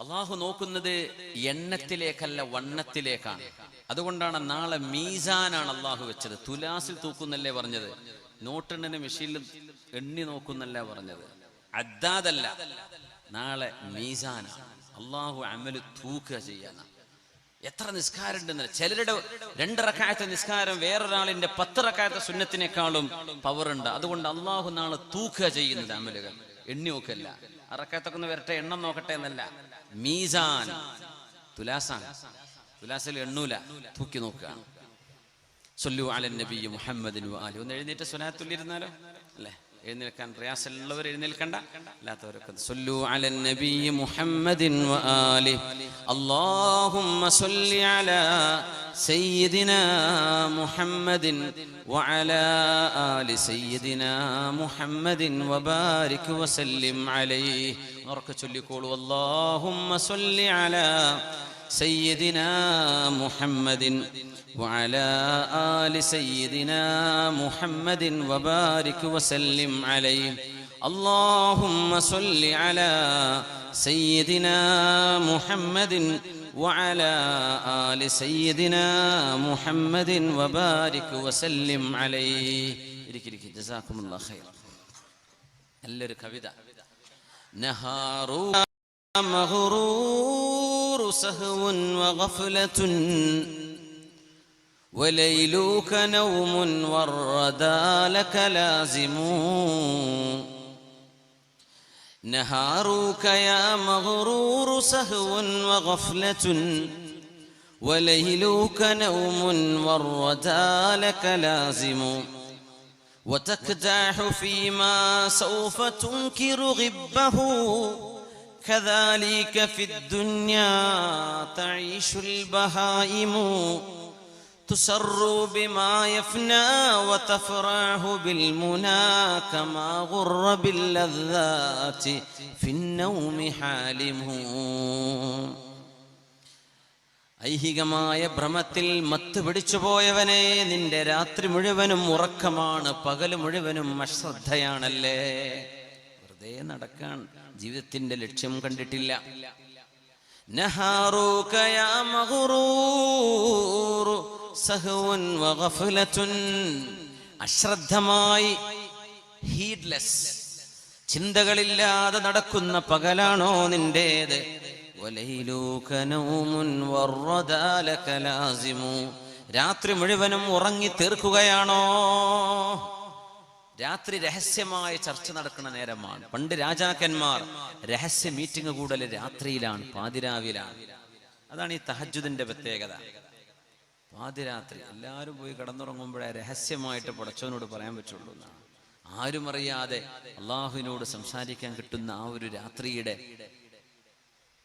അള്ളാഹു നോക്കുന്നത് എണ്ണത്തിലേക്കല്ല, വണ്ണത്തിലേക്കാണ്. അതുകൊണ്ടാണ് നാളെ മീസാനാണ് അള്ളാഹു വെച്ചത്. തുലാസിൽ തൂക്കുന്നല്ലേ പറഞ്ഞത്, നോട്ടെണ്ണിന് മെഷീനിൽ എണ്ണി നോക്കുന്നല്ല പറഞ്ഞത്, അദ്ദാദല്ല. നാളെ മീസാനാണ്. അള്ളാഹു അമല് തൂക്കുക ചെയ്യാനാണ്. എത്ര നിസ്കാരം ഉണ്ടെന്ന്, ചിലരുടെ 2 റക്അത്ത് നിസ്കാരം വേറൊരാളിന്റെ 10 റക്അത്ത് സുന്നത്തിനേക്കാളും പവർ ഉണ്ട്. അതുകൊണ്ട് അള്ളാഹു നാളെ തൂക്കുക ചെയ്യുന്നത്, അമലുകൾ എണ്ണി നോക്കല്ല. റക്അത്തൊക്കെ ഒന്ന് വരട്ടെ, എണ്ണം നോക്കട്ടെ എന്നല്ല. മീസാൻ, തുലാസാൻ. തുലാസിൽ എണ്ണൂല, തൂക്കി നോക്കുകയാണ്. സല്ലു അലൻ നബി മുഹമ്മദിൻ വആലിഹി. ഒന്ന് എഴുന്നേറ്റ് സ്വലാത്തുല്ലിരുന്നാലോ അല്ലേ? എഴുന്നേൽക്കാൻ പ്രയാസമുള്ളവർ എഴുന്നേൽക്കണ്ട, അല്ലാത്തവരൊക്കെ സല്ലു അലൻ നബി മുഹമ്മദിൻ വആലിഹി. അല്ലാഹുമ്മ സല്ലി അലാ സയ്യിദിനാ മുഹമ്മദിൻ വഅലാ ആലി സയ്യിദിനാ മുഹമ്മദിൻ വബാരിക് വസല്ലിം അലൈഹി. ഉറക്കെ ചൊല്ലിക്കോളൂ, അല്ലാഹുമ്മ സല്ലി അലാ سيدنا محمد وعلى آل سيدنا محمد وبارك وسلم عليه. اللهم صل على سيدنا محمد وعلى آل سيدنا محمد وبارك وسلم عليه. جزاكم الله خير. നല്ലൊരു കവിത. നഹാറു مغرور سهو وغفلة وليلك نوم والردى لك لازم. نهارك يا مغرور سهو وغفلة وليلك نوم والردى لك لازم. وتكداح فيما سوف تنكر غبه كذلك في الدنيا تعيش البهائم. تسر بما يفنى وتفرح بالمنى كما غر باللذات في النوم حالم. ഐഹികമായ ഭ്രമത്തിൽ മത്ത് പിടിച്ചു പോയവനെ, നിന്റെ രാത്രി മുഴുവനും ഉറക്കമാണ്, പകല് മുഴുവനും അശ്രദ്ധയാണല്ലേ. വെറുതെ നടക്കാൻ ജീവിതത്തിന്റെ ലക്ഷ്യം കണ്ടിട്ടില്ല. നഹാറൂക യാ മഗ്റൂർ സഹ്വൻ വഗഫലത്തുൻ. അശ്രദ്ധമായി ഹീഡ്ലെസ്, ചിന്തകളില്ലാതെ നടക്കുന്ന പകലാണോ നിന്റേത്? വലൈലുക നൗമുൻ വറദാലക ലാസിമു, രാത്രി മുഴുവനും ഉറങ്ങി തീർക്കുകയാണോ? രാത്രി രഹസ്യമായ ചർച്ച നടക്കുന്ന നേരമാണ്. പണ്ട് രാജാക്കന്മാർ രഹസ്യ മീറ്റിംഗ് കൂടൽ രാത്രിയിലാണ്, പാതിരാവിലാണ്. അതാണ് ഈ തഹജ്ജുദിന്റെ പ്രത്യേകത. പാതിരാത്രി എല്ലാവരും പോയി കിടന്നുറങ്ങുമ്പോഴേ രഹസ്യമായിട്ട് പടച്ചവനോട് പറയാൻ പറ്റുള്ളൂ എന്നാണ്. ആരും അറിയാതെ അള്ളാഹുവിനോട് സംസാരിക്കാൻ കിട്ടുന്ന ആ ഒരു രാത്രിയുടെ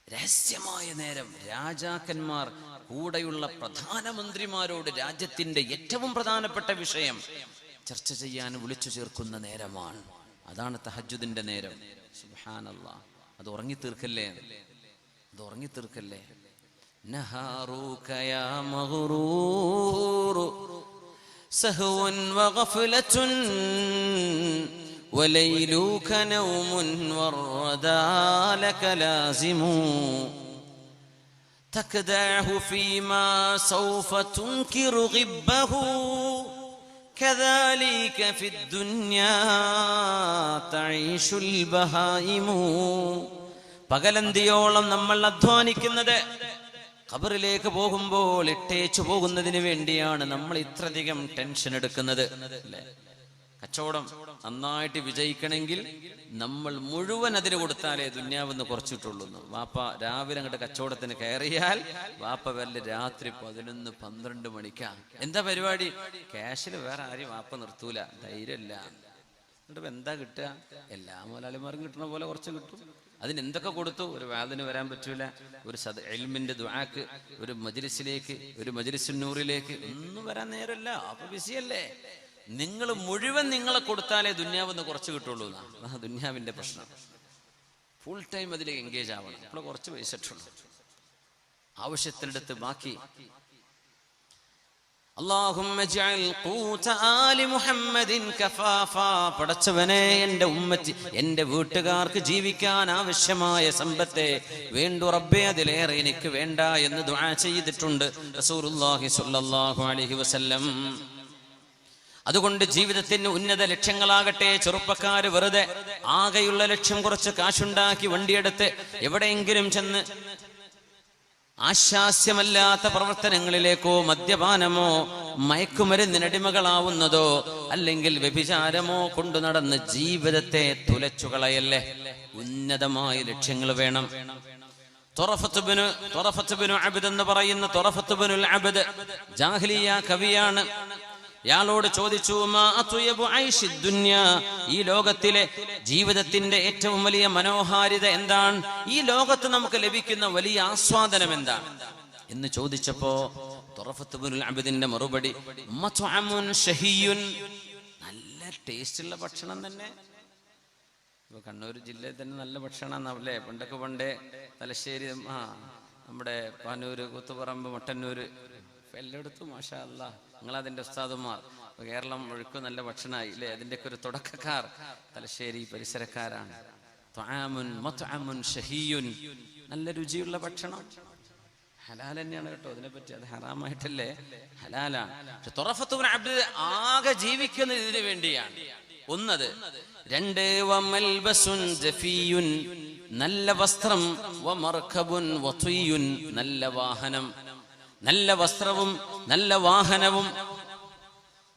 രഹസ്യമായ നേരം. രാജാക്കന്മാർ കൂടെയുള്ള പ്രധാനമന്ത്രിമാരോട് രാജ്യത്തിന്റെ ഏറ്റവും പ്രധാനപ്പെട്ട വിഷയം ചർച്ച ചെയ്യാൻ വിളിച്ചു ചേർക്കുന്ന നേരമാണ്. അതാണ് തഹജ്ജുദിന്റെ നേരം. സുബ്ഹാനല്ലാഹ്. അത് ഉറങ്ങിത്തീർക്കല്ലേ, അത് ഉറങ്ങിത്തീർക്കല്ലേ. നഹാറുക യാ മഗ്റൂർ സഹ്വൻ വഗഫ്ലത്തുൻ വലൈലുക നൗമുൻ വറദാലക ലാസിമു തഖദഅഹു ഫീമാ സൗഫ തുൻകിറു ഗിബ്ബഹു كذلك في الدنيا تعيش البهائم. പകലന്തിയോളം നമ്മൾ അധ്വാനിക്കുന്നത് ഖബറിലേക്ക് പോകുമ്പോൾ ഇട്ടേച്ചു പോകുന്നതിന് വേണ്ടിയാണ്. നമ്മൾ ഇത്രയധികം ടെൻഷൻ എടുക്കുന്നത് അല്ലേ? കച്ചവടം നന്നായിട്ട് വിജയിക്കണമെങ്കിൽ നമ്മൾ മുഴുവൻ അതിന് കൊടുത്താലേ ദുന്യാവെന്ന് കുറച്ചിട്ടുള്ളൂ. വാപ്പ രാവിലെ അങ്ങോട്ട് കച്ചവടത്തിന് കയറിയാൽ വാപ്പ വല്ല രാത്രി 11-12 മണിക്കാ. എന്താ പരിപാടി? ക്യാഷിൽ വേറെ ആരും വാപ്പ നിർത്തൂല, ധൈര്യമില്ല. എന്നിട്ട് എന്താ കിട്ടുക? എല്ലാ മുതലാളിമാർക്കും കിട്ടുന്ന പോലെ കുറച്ച് കിട്ടും. അതിനെന്തൊക്കെ കൊടുത്തു? ഒരു വാദിന് വരാൻ പറ്റൂല, ഒരു ഇൽമിന്റെ ദുആക്ക്, ഒരു മജ്ലിസിലേക്ക്, ഒരു മജ്ലിസുന്നൂറിലേക്ക് ഒന്നും വരാൻ നേരമില്ല. അപ്പൊ ബിസിയല്ലേ? നിങ്ങൾ മുഴുവൻ നിങ്ങളെ കൊടുത്താലേ ദുന്യാവെന്ന് കുറച്ച് കിട്ടുള്ളൂ എന്നാണ് ദുന്യാവിന്റെ പ്രശ്നം. ഫുൾ ടൈം അതിലേക്ക് എൻഗേജ് ആവണം. അപ്പോൾ കുറച്ച് പൈസ ഇട്ടുള്ളൂ, ആവശ്യത്തിനടുത്ത് ബാക്കി. അല്ലാഹുമ്മ ജഅൽ ഖൂത ആലി മുഹമ്മദിൻ കഫാഫാ. പടച്ചവനെ, എൻ്റെ ഉമ്മത്തി, എൻ്റെ വീട്ടുകാർക്ക് ജീവിക്കാൻ ആവശ്യമായ സമ്പത്തെ വേണ്ടു റബ്ബേ, അതിലേറെ എനിക്ക് വേണ്ട എന്ന് ദുആ ചെയ്തിട്ടുണ്ട് റസൂലുള്ളാഹി സ്വല്ലല്ലാഹു അലൈഹി വസല്ലം. അതുകൊണ്ട് ജീവിതത്തിന് ഉന്നത ലക്ഷ്യങ്ങളാകട്ടെ, ചെറുപ്പക്കാര് വെറുതെ ആകെയുള്ള ലക്ഷ്യം കുറച്ച് കാശുണ്ടാക്കി വണ്ടിയെടുത്ത് എവിടെയെങ്കിലും ചെന്ന് ആശാസ്യമല്ലാത്ത പ്രവർത്തനങ്ങളിലേക്കോ മദ്യപാനമോ മയക്കുമരുന്നിനടിമകളാവുന്നതോ അല്ലെങ്കിൽ വ്യഭിചാരമോ കൊണ്ടു നടന്ന് ജീവിതത്തെ തുലച്ചുകളയല്ലേ. ഉന്നതമായ ലക്ഷ്യങ്ങൾ വേണം. ത്വറഫത്ത് ബിനു അബ്ദ് എന്ന് പറയുന്ന ത്വറഫത്ത് ബിനുൽ അബ്ദ് ജാഹിലിയ കവിയാണ്. ഇയാളോട് ചോദിച്ചു, മാ അത്വയബു ഐശി ദുനിയ, ഈ ലോകത്തിലെ ജീവിതത്തിന്റെ ഏറ്റവും വലിയ മനോഹാരിത എന്താണ്? ഈ ലോകത്ത് നമുക്ക് ലഭിക്കുന്ന വലിയ ആസ്വാദനം എന്താണ് എന്ന് ചോദിച്ചപ്പോ ത്വറഫത്ത് ബിനുൽ അബ്ദിന്റെ മറുപടി, മത്അമുൻ ഷഹിയുൻ, നല്ല ടേസ്റ്റുള്ള ഭക്ഷണം തന്നെ. ഇപ്പൊ കണ്ണൂർ ജില്ലയിൽ തന്നെ നല്ല ഭക്ഷണം അല്ലേ? പണ്ടേ തലശ്ശേരി, നമ്മുടെ പാനൂര്, കൂത്തുപറമ്പ്, മട്ടന്നൂര്, എല്ലായിടത്തും മാഷാ അല്ലാഹ് നിങ്ങളതിൻ്റെ ഉസ്താദുമാർ. കേരളം മുഴുക്കും നല്ല ഭക്ഷണമായി അല്ലേ? അതിൻ്റെയൊക്കെ ഒരു തുടക്കക്കാർ തലശ്ശേരി പരിസരക്കാരാണ്. ത്വആമുൻ മത്അമുൻ ഷഹിയുൻ, നല്ല രുചിയുള്ള ഭക്ഷണം. ഹലാൽ തന്നെയാണ് കേട്ടോ, അതിനെപ്പറ്റി അത് ഹറാമായിട്ടല്ലേ, ഹലാലാണ്. പക്ഷെ ത്വറഫത്ത് ബിൻ അബ്ദ് ആകെ ജീവിക്കുന്നത് ഇതിനു വേണ്ടിയാണ്. ഒന്നത്. രണ്ട്, വമൽബസുൻ ജഫിയുൻ, നല്ല വസ്ത്രം, വമർകബുൻ വത്വിയുൻ, നല്ല വാഹനം. നല്ല വസ്ത്രവും നല്ല വാഹനവും.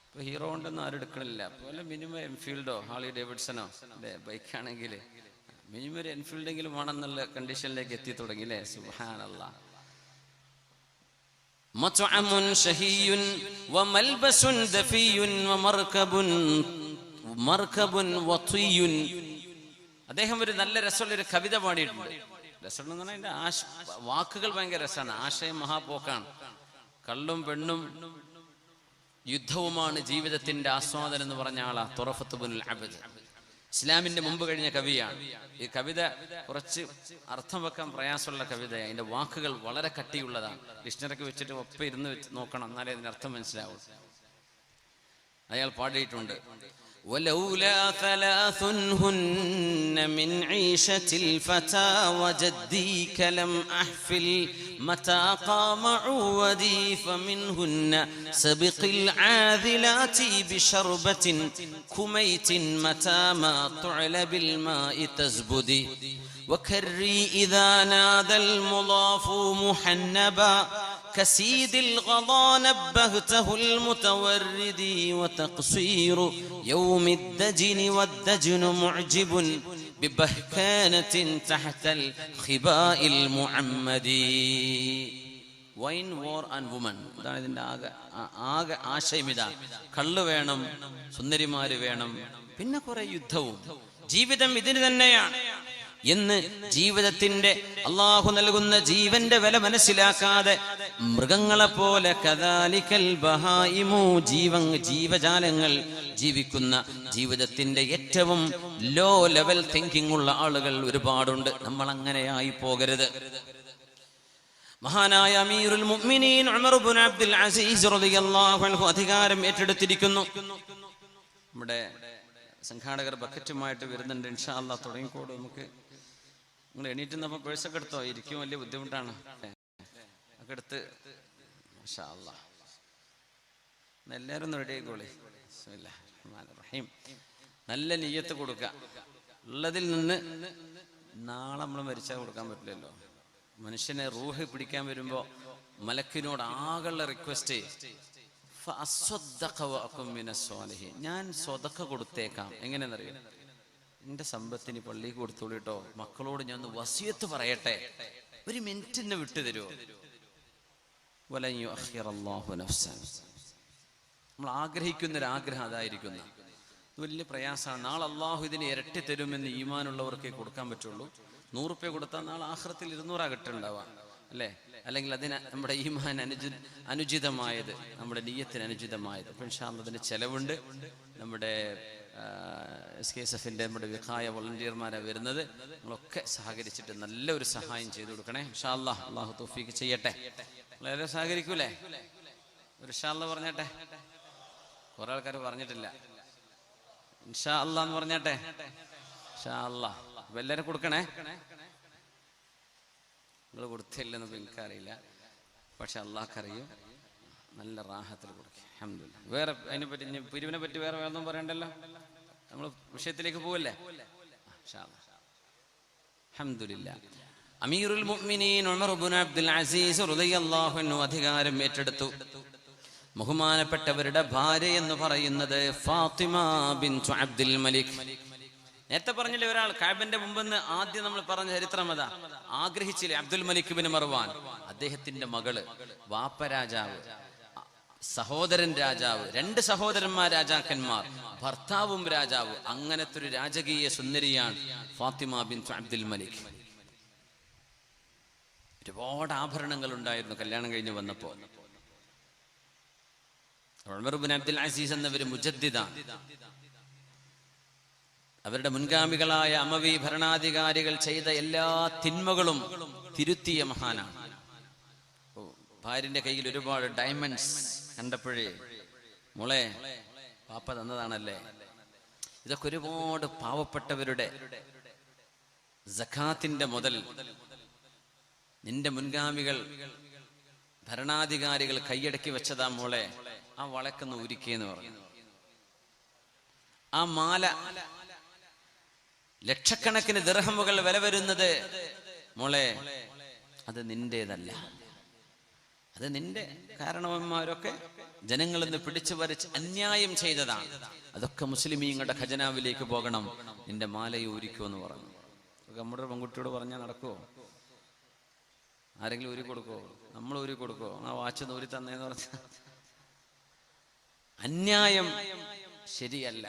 ഇപ്പൊ ഹീറോ ഉണ്ടെന്ന് ആരും എടുക്കണില്ല. അതുപോലെ മിനിമം എൻഫീൽഡോ ഹാർലി ഡേവിഡ്സണോ അല്ലെ ബൈക്കാണെങ്കിൽ മിനിമം ഒരു എൻഫീൽഡെങ്കിലും വേണമെന്നുള്ള കണ്ടീഷനിലേക്ക് എത്തി തുടങ്ങി അല്ലേ? സുബ്ഹാനല്ലാഹ്. മത്അമുൻ ഷഹിയുൻ വമൽബസുൻ ദഫിയുൻ വമർകബുൻ വത്വിയുൻ. അദ്ദേഹം ഒരു നല്ല രസമുള്ളൊരു കവിത പാടിയിട്ടുണ്ട്. രസം എന്ന് പറഞ്ഞാൽ അതിന്റെ വാക്കുകൾ ഭയങ്കര രസമാണ്, ആശയം മഹാപോക്കാണ്. കള്ളും പെണ്ണും യുദ്ധവുമാണ് ജീവിതത്തിന്റെ ആസ്വാദനം എന്ന് പറഞ്ഞ ആളാ ത്വറഫത്ത് ബിനുൽ അബ്ദ്. ഇസ്ലാമിന്റെ മുമ്പ് കഴിഞ്ഞ കവിയാണ്. ഈ കവിത കുറച്ച് അർത്ഥം വെക്കാൻ പ്രയാസമുള്ള കവിതയാണ്. അതിന്റെ വാക്കുകൾ വളരെ കട്ടിയുള്ളതാണ്. ഡിക്ഷണറിക്ക് വെച്ചിട്ട് ഒപ്പം ഇരുന്ന് വെച്ച് നോക്കണം, എന്നാലേ അതിന്റെ അർത്ഥം മനസ്സിലാവും. അയാൾ പാടിയിട്ടുണ്ട്, ولولا ثلاث هن من عيشة الفتى وجديك لم أحفل متى قام عودي فمنهن سبق العاذلات بشربة كميت متى ما طعل بالماء تزبدي وكري إذا نادى المضاف محنبا كسيد الغضا نبهته المتوردي وتقصير يوم الدجن والدجن معجب ببهكانة تحت الخباء المعمدي. വൈൻ വാർ ആൻഡ് വുമൺ, ഇതാണ് ഇതിൻ്റെ ആകെ ആശയം. ഇതാ, കള്ള് വേണം, സുന്ദരിമാര് വേണം, പിന്നെ കുറെ യുദ്ധവും. ജീവിതം ഇതിന് തന്നെയാണ് എന്ന് ജീവിതത്തിന്റെ അള്ളാഹു നൽകുന്ന ജീവന്റെ വില മനസ്സിലാക്കാതെ മൃഗങ്ങളെ പോലെ കദാലിക്കൽ ബഹായിമു, ജീവജാലങ്ങൾ ജീവിക്കുന്ന ജീവിതത്തിന്റെ ഏറ്റവും ലോ ലെവൽ തിങ്കിങ് ഉള്ള ആളുകൾ ഒരുപാടുണ്ട്. നമ്മൾ അങ്ങനെയായി പോകരുത്. മഹാനായ അമീറുൽ മുഅ്മിനീൻ ഉമർ ഇബ്നു അബ്ദുൽ അസീസ് റളിയല്ലാഹു അൻഹു അധികാരം ഏറ്റെടുത്തിരിക്കുന്നു. നമ്മുടെ സംഘാടകർ ബക്കറ്റുമായിട്ട് വരുന്നുണ്ട്. ഇൻഷാ അല്ലാഹ് തുടങ്ങിക്കോട്. നമുക്ക് നിങ്ങൾ എണീറ്റ് നമ്മൾ പേഴ്സൊക്കെ എടുത്തോ, ഇരിക്കും വലിയ ബുദ്ധിമുട്ടാണ്. ഒക്കെ എടുത്ത് മാഷാ അല്ലാഹ് എല്ലാവരും ഒന്ന് റെഡി ആയിക്കോളി. ബിസ്മില്ലാഹിർ റഹ്മാനിർ റഹീം. നല്ല നിയ്യത്ത് കൊടുക്കുക. ഉള്ളതിൽ നിന്ന് നാളെ നമ്മൾ മരിച്ചാൽ കൊടുക്കാൻ പറ്റില്ലല്ലോ. മനുഷ്യനെ റൂഹ് പിടിക്കാൻ വരുമ്പോൾ മലക്കിനോട് ആകെയുള്ള റിക്വസ്റ്റ്, ഞാൻ സ്വതക്ക കൊടുത്തേക്കാം. എങ്ങനെയെന്നറിയാം? എൻ്റെ സമ്പത്തിന് പള്ളി കൊടുത്തോളൂ കേട്ടോ, മക്കളോട് ഞാൻ ഒന്ന് വസിയത്ത് പറയട്ടെ, ഒരു മിനിറ്റ് എന്നെ വിട്ടു തരുമോ? നമ്മൾ ആഗ്രഹിക്കുന്നൊരാഗ്രഹം അതായിരിക്കുന്ന വലിയ പ്രയാസമാണ്. നാളെ അള്ളാഹു ഇതിന് ഇരട്ടി തരുമെന്ന് ഈമാനുള്ളവർക്കേ കൊടുക്കാൻ പറ്റുള്ളൂ. 100 രൂപ കൊടുത്താൽ നാളെ ആഖിറത്തിൽ 200 കിട്ടുണ്ടാവുക, അല്ലേ? അല്ലെങ്കിൽ അതിന് നമ്മുടെ ഈമാൻ അനുചിതമായത്, നമ്മുടെ നിയ്യത്തിന് അനുചിതമായത്. അപ്പോൾ ഇൻഷാ അല്ലാഹ് അതിന് ചെലവുണ്ട്. നമ്മുടെ SKSF-ന്റെ നമ്മുടെ വിഖായ വോളണ്ടിയർമാരാണ് വരുന്നത്. നിങ്ങളൊക്കെ സഹകരിച്ചിട്ട് നല്ലൊരു സഹായം ചെയ്തു കൊടുക്കണേ. ഇൻഷാ അല്ലാഹ് അള്ളാഹു തൗഫീഖ് ചെയ്യട്ടെ. നിങ്ങളെല്ലാവരും സഹകരിക്കൂലേ? ഒരു ഇൻഷാ അല്ലാഹ് പറഞ്ഞേട്ടെ. കുറെ ആൾക്കാർ പറഞ്ഞിട്ടില്ല. ഇൻഷാ അല്ലാഹ് എന്ന് പറഞ്ഞേട്ടെ. ഇൻഷാ അല്ലാഹ്. അപ്പൊ എല്ലാവരും കൊടുക്കണേ. നിങ്ങൾ കൊടുത്തില്ലെന്ന് എനിക്കറിയില്ല, പക്ഷെ അള്ളാഹ്ക്കറിയും. നല്ല റാഹത്തിൽ കൊടുക്കുക. അൽഹംദുലില്ലാഹ്. വേറെ അതിനെപ്പറ്റി പിരിവിനെ പറ്റി വേറെ ഒന്നും പറയണ്ടല്ലോ. നമ്മൾ വിഷയത്തിലേക്ക് പോവല്ലേ? ഇൻഷാ അല്ലാഹ്. അൽഹംദുലില്ലാഹ്. അമീറുൽ മുഅ്മിനീൻ ഉമർ ഇബ്നു അബ്ദുൽ അസീസ് റളിയല്ലാഹു അൻഹു അധികാരം ഏറ്റെടുത്തു. ബഹുമാനപ്പെട്ടവരുടെ ഭാര്യ എന്ന് പറയുന്നത് ഫാത്തിമ ബിൻതു അബ്ദുൽ മലിക്. നേരത്തെ പറഞ്ഞില്ലേ, ഒരാൾ കഅബന്റെ മുമ്പെന്ന് ആദ്യം നമ്മൾ പറഞ്ഞ ചരിത്രം അതാ. ആഗ്രഹിച്ചില്ലേ അബ്ദുൽ മലിക് ബിൻ മർവാൻ, അദ്ദേഹത്തിന്റെ മകള്, വാപ്പ രാജാവ്, സഹോദരൻ രാജാവ്, 2 സഹോദരന്മാർ രാജാക്കന്മാർ, ഭർത്താവും രാജാവ്. അങ്ങനത്തെ ഒരു രാജകീയ സുന്ദരിയാണ് ഫാത്തിമ ബിൻതു അബ്ദുൽ മലിക്. ഒരുപാട് ആഭരണങ്ങൾ ഉണ്ടായിരുന്നു കല്യാണം കഴിഞ്ഞ് വന്നപ്പോ. ഉമർ ഇബ്നു അബ്ദുൽ അസീസ് എന്നവര് മുജദ്ദിദാണ്. അവരുടെ മുൻഗാമികളായ അമവി ഭരണാധികാരികൾ ചെയ്ത എല്ലാ തിന്മകളും തിരുത്തിയ മഹാനാണ്. ഭാര്യന്റെ കയ്യിൽ ഒരുപാട് ഡയമണ്ട്സ് കണ്ടപ്പോഴേ, മോളെ പാപ്പ തന്നതാണല്ലേ. ഇതൊക്കെ ഒരുപാട് പാവപ്പെട്ടവരുടെ സക്കാത്തിന്റെ മുതൽ നിന്റെ മുൻഗാമികൾ ഭരണാധികാരികൾ കൈയടക്കി വെച്ചതാ മോളെ, ആ വളക്കൊന്ന് ഉരുക്കിയെന്ന് പറഞ്ഞു. ആ മാല ലക്ഷക്കണക്കിന് ദിർഹമുകൾ വില വരുന്നത്, മോളെ അത് നിന്റേതല്ല, അത് നിന്റെ കാരണവന്മാരൊക്കെ ജനങ്ങളിൽ നിന്ന് പിടിച്ചു വരച്ച് അന്യായം ചെയ്തതാണ്. അതൊക്കെ മുസ്ലിമീങ്ങളുടെ ഖജനാവിലേക്ക് പോകണം, നിന്റെ മാലയെ ഊരിക്കുമെന്ന് പറഞ്ഞു. നമ്മുടെ പെൺകുട്ടിയോട് പറഞ്ഞാൽ നടക്കുവോ? ആരെങ്കിലും ഊരി കൊടുക്കോ? നമ്മൾ ഊരി കൊടുക്കോ? ആ വാച്ച് ഊരി തന്നേന്ന് പറഞ്ഞ അന്യായം ശരിയല്ല.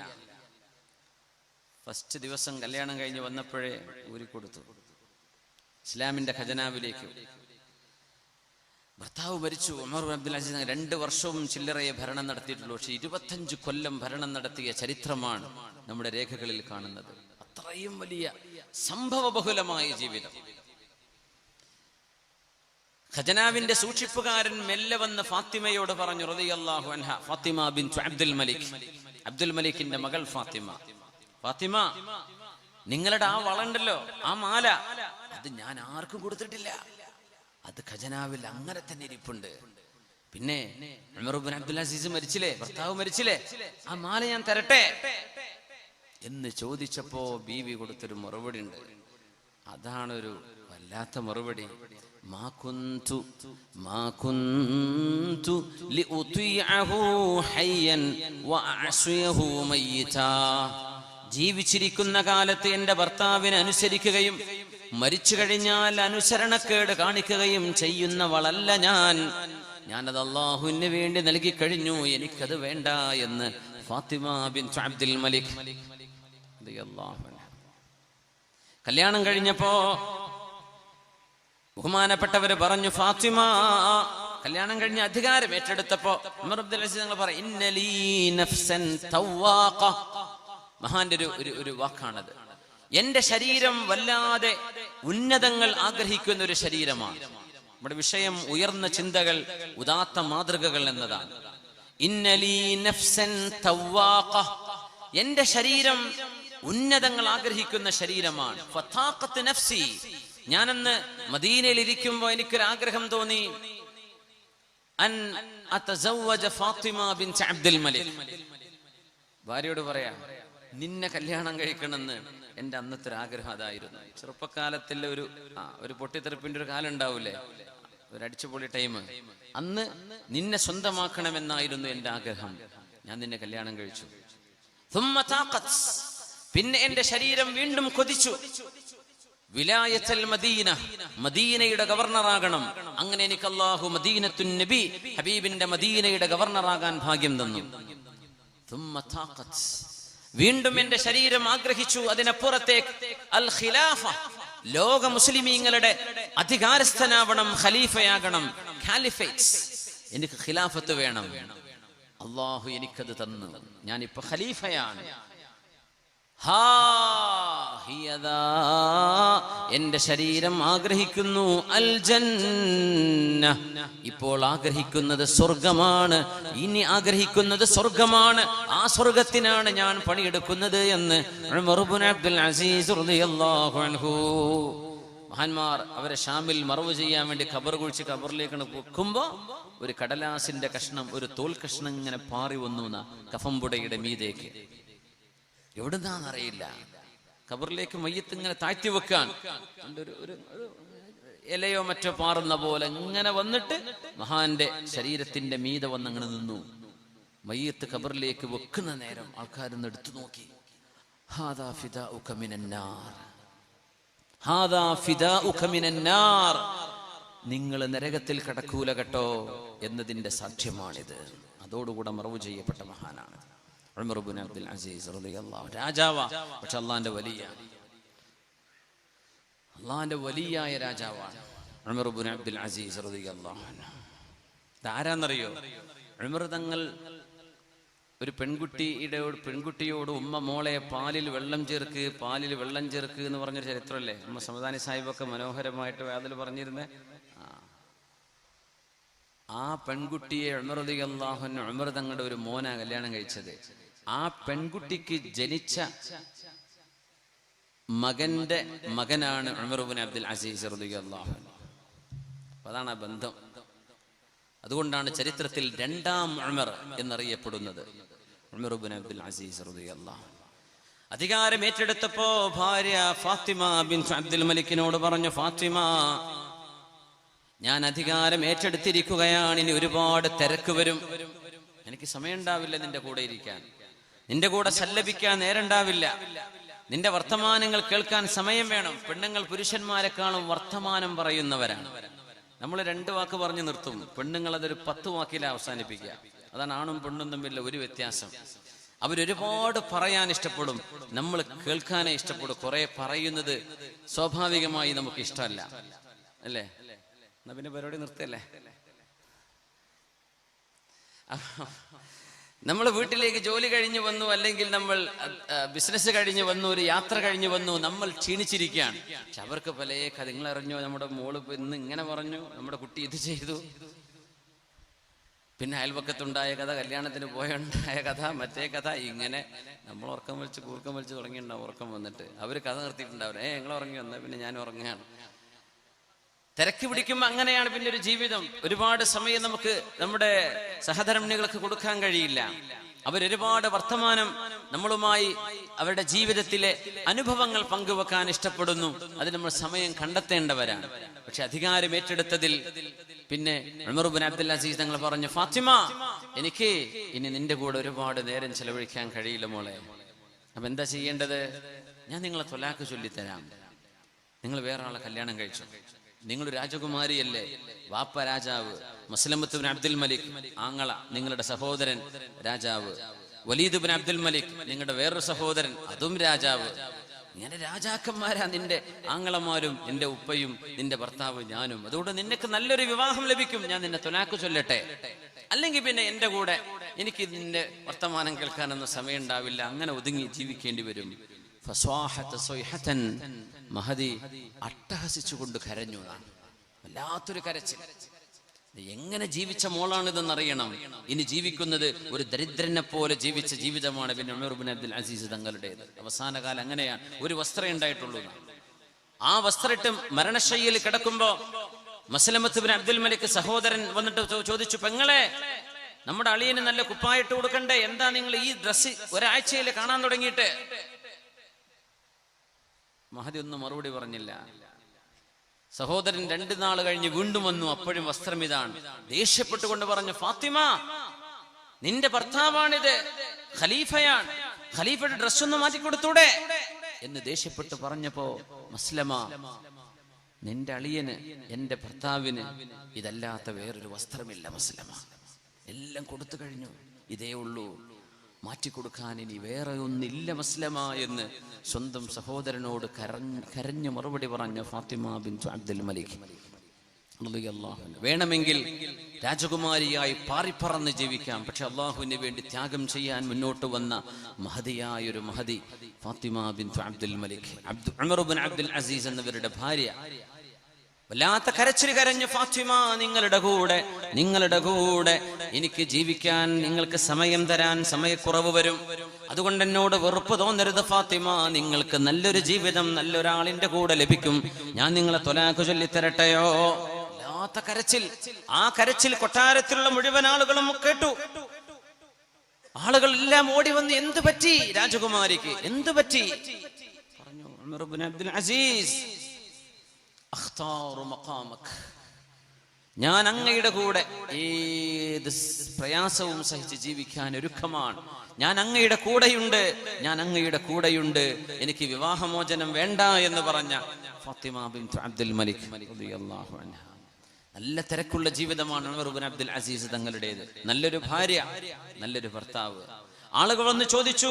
ഫസ്റ്റ് ദിവസം കല്യാണം കഴിഞ്ഞ് വന്നപ്പോഴേ ഊരിക്കൊടുത്തു ഇസ്ലാമിന്റെ ഖജനാവിലേക്ക്. ഭർത്താവ് മരിച്ചു. ഉമർ ഇബ്നു അബ്ദുൽ അസീസ് 2 വർഷവും ചില്ലറയെ ഭരണം നടത്തിയിട്ടുള്ളൂ. പക്ഷെ 25 കൊല്ലം ഭരണം നടത്തിയ ചരിത്രമാണ് നമ്മുടെ രേഖകളിൽ കാണുന്നത്. അത്രയും വലിയ സംഭവബഹുലമായ ജീവിതം. ഖജനാവിന്റെ സൂക്ഷിപ്പുകാരൻ മെല്ലെ വന്ന് ഫാത്തിമയോട് പറഞ്ഞു റളിയല്ലാഹു അൻഹ, ഫാത്തിമ ബിൻതു അബ്ദുൽ മലിക്, അബ്ദുൽ മലിക്കിന്റെ മകൾ ഫാത്തിമ, ഫാത്തിമ നിങ്ങളുടെ ആ വളണ്ടല്ലോ, ആ മാല, അത് ഞാൻ ആർക്കും കൊടുത്തിട്ടില്ല, അത് ഖജനാവിൽ അങ്ങനെ തന്നെ ഇരിപ്പുണ്ട്. പിന്നെ ഉമർ ഇബ്നു അബ്ദുൽ അസീസ് മരിച്ചില്ലേ, ഭർത്താവ് മരിച്ചില്ലേ, ആ മാല ഞാൻ തരട്ടെ എന്ന് ചോദിച്ചപ്പോ ബീവി കൊടുത്തൊരു മറുപടി ഉണ്ട്. അതാണൊരു വല്ലാത്ത മറുപടി. ജീവിച്ചിരിക്കുന്ന കാലത്ത് എന്റെ ഭർത്താവിനെ അനുസരിക്കുകയും മരിച്ചു കഴിഞ്ഞാൽ അനുസരണക്കേട് കാണിക്കുകയും ചെയ്യുന്നവളല്ല ഞാനത് അള്ളാഹുവിന് വേണ്ടി നൽകി കഴിഞ്ഞു, എനിക്കത് വേണ്ട എന്ന് ഫാത്തിമ ബിൻതു അബ്ദുൽ മലിക് റളിയല്ലാഹു അൻഹ. കല്യാണം കഴിഞ്ഞപ്പോ ബഹുമാനപ്പെട്ടവര് പറഞ്ഞു, ഫാത്തിമ കല്യാണം കഴിഞ്ഞ് അധികാരം ഏറ്റെടുത്തപ്പോ ഉമർ അബ്ദുൽ അസീസ് ഞങ്ങൾ പറയും, ഇന്നലീ നഫ്സൻ തവ്വാഖ. മഹാന്റെ ഒരു വാക്കാണത്. എന്റെ ശരീരം വല്ലാതെ ഉന്നതങ്ങൾ ആഗ്രഹിക്കുന്ന ഒരു ശരീരമാണ്. നമ്മുടെ വിഷയം ഉയർന്ന ചിന്തകൾ, ഉദാത്ത മാതൃകകൾ എന്നതാണ്. ഇന്നലീ നഫ്സൻ തവ്വാഖ, എന്റെ ശരീരം ഉന്നതങ്ങൾ ആഗ്രഹിക്കുന്ന ശരീരമാണ്. ഫതാഖത്ത് നഫ്സി, ഞാനന്ന് മദീനയിൽ ഇരിക്കുമ്പോ എനിക്കൊരാഗ്രഹം തോന്നി, അൻ അതസവ്വജ ഫാത്തിമ ബിൻതു അബ്ദുൽ മലിക്. ഭാര്യയോട് പറയാ, നിന്നെ കല്യാണം കഴിക്കണമെന്ന് എന്റെ അന്നത്തെ ഒരു ആഗ്രഹം അതായിരുന്നു. ചെറുപ്പകാലത്തിലെ ഒരു പൊട്ടിത്തെറിപ്പിന്റെ ഒരു കാലം ഉണ്ടാവൂലേ, ഒരു അടിച്ചുപൊളി ടൈം, അന്ന് നിന്നെ സ്വന്തമാക്കണമെന്നായിരുന്നു എന്റെ ആഗ്രഹം. ഞാൻ നിന്നെ കല്യാണം കഴിച്ചു. പിന്നെ എന്റെ ശരീരം വീണ്ടും കൊതിച്ചു, വിലായത്തുൽ മദീന, മദീനയുടെ ഗവർണറാകണം. അങ്ങനെ എനിക്ക് അല്ലാഹു മദീനത്തുൻ നബി, ഹബീബിന്റെ മദീനയുടെ ഗവർണറാകാൻ ഭാഗ്യം തന്നു. വീണ്ടും എന്റെ ശരീരം ആഗ്രഹിച്ചു അതിനപ്പുറത്തേക്ക് അൽ ഖിലാഫ, ലോക മുസ്ലിമീങ്ങളുടെ അധികാരസ്ഥനാവണം, ഖലീഫയാകണം, ഖാലിഫേറ്റ്സ്, എനിക്ക് ഖിലാഫത്ത് വേണം. അല്ലാഹു എനിക്കത് തന്നു, ഞാനിപ്പോ ഖലീഫയാണ്. എന്റെ ശരീരം ആഗ്രഹിക്കുന്നു അൽ ജന്ന, ഇപ്പോൾ ആഗ്രഹിക്കുന്നത് സ്വർഗമാണ്, ഇനി ആഗ്രഹിക്കുന്നത് സ്വർഗമാണ്, ആ സ്വർഗത്തിനാണ് ഞാൻ പണിയെടുക്കുന്നത് എന്ന് ഉമർ ഇബ്നു അബ്ദുൽ അസീസ് റളിയല്ലാഹു അൻഹു. മഹാന്മാർ അവരെ ഷാമിൽ മറവ് ചെയ്യാൻ വേണ്ടി ഖബർ കുഴിച്ച് ഖബറിലേക്ക് വെക്കുമ്പോ ഒരു കടലാസിന്റെ കഷ്ണം, ഒരു തോൽ കഷ്ണം ഇങ്ങനെ പാറി വന്നു കഫംപുടയുടെ മീതേക്ക്. എവിടുന്നാന്നറിയില്ല, ഖബറിലേക്ക് മയ്യത്ത് ഇങ്ങനെ താഴ്ത്തി വെക്കാൻ ഒരു ഇലയോ മറ്റോ പാറുന്ന പോലെ ഇങ്ങനെ വന്നിട്ട് മഹാന്റെ ശരീരത്തിന്റെ മീത വന്ന് അങ്ങനെ നിന്നു. മയ്യത്ത് ഖബറിലേക്ക് വെക്കുന്ന നേരം ആൾക്കാരൊന്ന് എടുത്തു നോക്കി. ഹാദാ ഫിദാഉക മിനന്നാർ, ഹാദാ ഫിദാഉക മിനന്നാർ, നിങ്ങൾ നരകത്തിൽ കടക്കൂല കേട്ടോ എന്നതിന്റെ സാക്ഷ്യമാണിത്. അതോടുകൂടെ മറവ് ചെയ്യപ്പെട്ട മഹാനാണ് ഉമർ ഇബ്നു അബ്ദുൽ അസീസ് റളിയല്ലാഹു. രാജാവാ, പക്ഷെ അള്ളാന്റെ വലിയായ രാജാവാണ് ഉമർ ഇബ്നു അബ്ദുൽ അസീസ് റളിയല്ലാഹു അൻഹു. ഇതാരാന്നറിയോ? ഉമർ തങ്ങൾ ഒരു പെൺകുട്ടിയോട് ഉമ്മ മോളെ പാലിൽ വെള്ളം ചേർക്ക് എന്ന് പറഞ്ഞൊരു ചരിത്രമല്ലേ ഉമ്മ സമദാനി സാഹിബൊക്കെ മനോഹരമായിട്ട് അതിൽ പറഞ്ഞിരുന്നേ. ആ പെൺകുട്ടിയെ ഉമർ റളിയല്ലാഹു അൻഹു, ഉമർ തങ്ങളുടെ ഒരു മോനാ കല്യാണം കഴിച്ചത്. ആ പെൺകുട്ടിക്ക് ജനിച്ച മകന്റെ മകനാണ് ഉമർ ഇബ്നു അബ്ദുൽ അസീസ് റളിയല്ലാഹു അൻഹു. അതാണ് ആ ബന്ധം. അതുകൊണ്ടാണ് ചരിത്രത്തിൽ രണ്ടാം ഉമർ എന്നറിയപ്പെടുന്നത് ഉമർ ഇബ്നു അബ്ദുൽ അസീസ് റളിയല്ലാഹു അൻഹു. അധികാരം ഏറ്റെടുത്തപ്പോ ഭാര്യ ഫാത്തിമ ബിൻതു അബ്ദുൽ മലിക്കിനോട് പറഞ്ഞു, ഫാത്തിമ, ഞാൻ അധികാരം ഏറ്റെടുത്തിരിക്കുകയാണ്, ഇനി ഒരുപാട് തിരക്ക് വരും, എനിക്ക് സമയമുണ്ടാവില്ല നിന്റെ കൂടെ ഇരിക്കാൻ, നിന്റെ കൂടെ സല്ലപിക്കാൻ നേരണ്ടാവില്ല, നിന്റെ വർത്തമാനങ്ങൾ കേൾക്കാൻ സമയം വേണം. പെണ്ണുങ്ങൾ പുരുഷന്മാരെക്കാളും വർത്തമാനം പറയുന്നവരാണ്. നമ്മൾ 2 വാക്ക് പറഞ്ഞു നിർത്തും, പെണ്ണുങ്ങൾ അതൊരു 10 വാക്കിലാണ് അവസാനിപ്പിക്കുക. അതാണ് ആണും പെണ്ണും തമ്മിലുള്ള ഒരു വ്യത്യാസം. അവരൊരുപാട് പറയാൻ ഇഷ്ടപ്പെടും, നമ്മൾ കേൾക്കാനേ ഇഷ്ടപ്പെടും. കുറെ പറയുന്നത് സ്വാഭാവികമായി നമുക്ക് ഇഷ്ടമല്ല, അല്ലേ? എന്നാ പിന്നെ പരിപാടി നിർത്തല്ലേ. നമ്മൾ വീട്ടിലേക്ക് ജോലി കഴിഞ്ഞു വന്നു, അല്ലെങ്കിൽ നമ്മൾ ബിസിനസ് കഴിഞ്ഞു വന്നു, ഒരു യാത്ര കഴിഞ്ഞു വന്നു, നമ്മൾ ക്ഷീണിച്ചിരിക്കുകയാണ്. പക്ഷെ അവർക്ക് പല കഥ. നിങ്ങൾ അറിഞ്ഞോ, നമ്മുടെ മോള് ഇന്ന് ഇങ്ങനെ പറഞ്ഞു, നമ്മുടെ കുട്ടി ഇത് ചെയ്തു, പിന്നെ അയൽവക്കത്തുണ്ടായ കഥ, കല്യാണത്തിന് പോയുണ്ടായ കഥ, മറ്റേ കഥ, ഇങ്ങനെ നമ്മൾ ഉറക്കം വലിച്ച് കൂർക്കം വലിച്ച് തുടങ്ങിയിട്ടുണ്ടാവും. ഉറക്കം വന്നിട്ട് അവർ കഥ നിർത്തിയിട്ടുണ്ടാവും. നിങ്ങൾ ഉറങ്ങി വന്നാൽ പിന്നെ ഞാൻ ഉറങ്ങുകയാണ്. തിരക്ക് പിടിക്കുമ്പോൾ അങ്ങനെയാണ് പിന്നെ ഒരു ജീവിതം. ഒരുപാട് സമയം നമുക്ക് നമ്മുടെ സഹധർമ്മിണികൾക്ക് കൊടുക്കാൻ കഴിയില്ല. അവരൊരുപാട് വർത്തമാനം നമ്മളുമായി അവരുടെ ജീവിതത്തിലെ അനുഭവങ്ങൾ പങ്കുവെക്കാൻ ഇഷ്ടപ്പെടുന്നു. അതിന് നമ്മൾ സമയം കണ്ടെത്തേണ്ടവരാണ്. പക്ഷെ അധികാരം ഏറ്റെടുത്തതിൽ പിന്നെ ഉമർ ഇബ്നു അബ്ദുൽ അസീസ് തങ്ങൾ പറഞ്ഞു, ഫാത്തിമ, എനിക്ക് ഇനി നിന്റെ കൂടെ ഒരുപാട് നേരം ചെലവഴിക്കാൻ കഴിയില്ല മോളെ. അപ്പൊ എന്താ ചെയ്യേണ്ടത്? ഞാൻ നിങ്ങളെ തൊലാക്ക് ചൊല്ലിത്തരാം. നിങ്ങൾ വേറെ ആളെ കല്യാണം കഴിച്ചു. നിങ്ങൾ രാജകുമാരിയല്ലേ, വാപ്പ രാജാവ്, മസ്ലമത്ത് ഇബ്നു അബ്ദുൽ മലിക് ആങ്ങള, നിങ്ങളുടെ സഹോദരൻ രാജാവ്, വലീദ് ഇബ്നു അബ്ദുൽ മലിക് നിങ്ങളുടെ വേറൊരു സഹോദരൻ, അതും രാജാവ്. ഇങ്ങനെ രാജാക്കന്മാരാ നിന്റെ ആങ്ങളമാരും, നിന്റെ ഉപ്പയും, നിന്റെ ഭർത്താവ്, ഞാനും. അതുകൊണ്ട് നിനക്ക് നല്ലൊരു വിവാഹം ലഭിക്കും. ഞാൻ നിന്നെ തൊലാക്ക് ചൊല്ലട്ടെ, അല്ലെങ്കിൽ പിന്നെ എന്റെ കൂടെ എനിക്ക് നിന്റെ വർത്തമാനം കേൾക്കാനൊന്നും സമയം ഉണ്ടാവില്ല. അങ്ങനെ ഒതുങ്ങി ജീവിക്കേണ്ടി വരും. മഹദി അട്ടഹസിച്ചുകൊണ്ട് കരഞ്ഞു. വല്ലാത്തൊരു കരച്ചിൽ. എങ്ങനെ ജീവിച്ച മോളാണിതെന്നറിയണം. ഇനി ജീവിക്കുന്നത് ഒരു ദരിദ്രനെ പോലെ ജീവിച്ച ജീവിതമാണ് പിന്നെ ഉമർ ഇബ്നു അബ്ദുൽ അസീസ് തങ്ങളുടേത്. അവസാന കാലം അങ്ങനെയാണ്. ഒരു വസ്ത്രം ഉണ്ടായിട്ടുള്ളൂ. ആ വസ്ത്രമിട്ട് മരണശയ്യയിൽ കിടക്കുമ്പോ മസ്ലമത്ത് ഇബ്നു അബ്ദുൽ മലിക് സഹോദരൻ വന്നിട്ട് ചോദിച്ചു, പെങ്ങളെ, നമ്മുടെ അളിയന് നല്ല കുപ്പായിട്ട് കൊടുക്കണ്ടേ? എന്താ നിങ്ങൾ ഈ ഡ്രസ് ഒരാഴ്ചയിൽ കാണാൻ തുടങ്ങിയിട്ട്? മഹദി ഒന്നും മറുപടി പറഞ്ഞില്ല. സഹോദരൻ 2 നാൾ കഴിഞ്ഞ് വീണ്ടും വന്നു. അപ്പോഴും വസ്ത്രം ഇതാണ്. ദേഷ്യപ്പെട്ടുകൊണ്ട് പറഞ്ഞു, ഫാത്തിമ, നിന്റെ ഭർത്താവാണിത്, ഖലീഫയാണ്, ഖലീഫയുടെ ഡ്രസ് ഒന്ന് മാറ്റിക്കൊടുത്തൂടെ എന്ന് ദേഷ്യപ്പെട്ട് പറഞ്ഞപ്പോ, മസ്ലമ, നിന്റെ അളിയന്, എന്റെ ഭർത്താവിന് ഇതല്ലാത്ത വേറൊരു വസ്ത്രമില്ല മസ്ലമ. എല്ലാം കൊടുത്തു കഴിഞ്ഞു, ഇതേ ഉള്ളൂ, മാറ്റിക്കൊടുക്കാൻ ഇനി വേറെ ഒന്നില്ല മസ്ലമ എന്ന് സ്വന്തം സഹോദരനോട് കരഞ്ഞു മറുപടി പറഞ്ഞ ഫാത്തിമ ബിൻതു അബ്ദുൽ മലിക് റളിയല്ലാഹു അൻഹ. വേണമെങ്കിൽ രാജകുമാരിയായി പാറിപ്പറന്ന് ജീവിക്കാം, പക്ഷെ അള്ളാഹുവിന് വേണ്ടി ത്യാഗം ചെയ്യാൻ മുന്നോട്ട് വന്ന മഹദിയായൊരു മഹദി ഫാത്തിമ ബിൻതു അബ്ദുൽ മലിക്, ഉമർ ഇബ്നു അബ്ദുൽ അസീസ് എന്നിവരുടെ ഭാര്യ. വല്ലാത്ത കരച്ചിൽ കരഞ്ഞു, ഫാത്തിമ, നിങ്ങളുടെ കൂടെ എനിക്ക് ജീവിക്കാൻ, നിങ്ങൾക്ക് സമയം തരാൻ സമയക്കുറവ് വരും. അതുകൊണ്ട് എന്നോട് വെറുപ്പ് തോന്നരുത് ഫാത്തിമ. നിങ്ങൾക്ക് നല്ലൊരു ജീവിതം നല്ലൊരാളിന്റെ കൂടെ ലഭിക്കും. ഞാൻ നിങ്ങളെ തൊലാഖ് ചൊല്ലിത്തരട്ടെയോ? വല്ലാത്ത കരച്ചിൽ. ആ കരച്ചിൽ കൊട്ടാരത്തിലുള്ള മുഴുവൻ ആളുകളും കേട്ടു. ആളുകളെല്ലാം ഓടി വന്ന്, എന്ത് പറ്റി രാജകുമാരിക്ക്, എന്ത് പറ്റി? പറഞ്ഞു, ഉമർ ഇബ്നു അബ്ദുൽ അസീസ്, ഞാൻ അങ്ങയുടെ കൂടെ ഏത് പ്രയാസവും സഹിച്ച് ജീവിക്കാൻ ഒരുക്കമാണ്. ഞാൻ അങ്ങയുടെ കൂടെയുണ്ട്, എനിക്ക് വിവാഹമോചനം വേണ്ട എന്ന് പറഞ്ഞ ഫാത്തിമ ബിൻതു അബ്ദുൽ മലിക് റളിയല്ലാഹു അൻഹ. നല്ല തിരക്കുള്ള ജീവിതമാണ് ഉമർ ഇബ്നു അബ്ദുൽ അസീസ് തങ്ങളുടേത്. നല്ലൊരു ഭാര്യ, നല്ലൊരു ഭർത്താവ്. ആളുകൾ വന്ന് ചോദിച്ചു,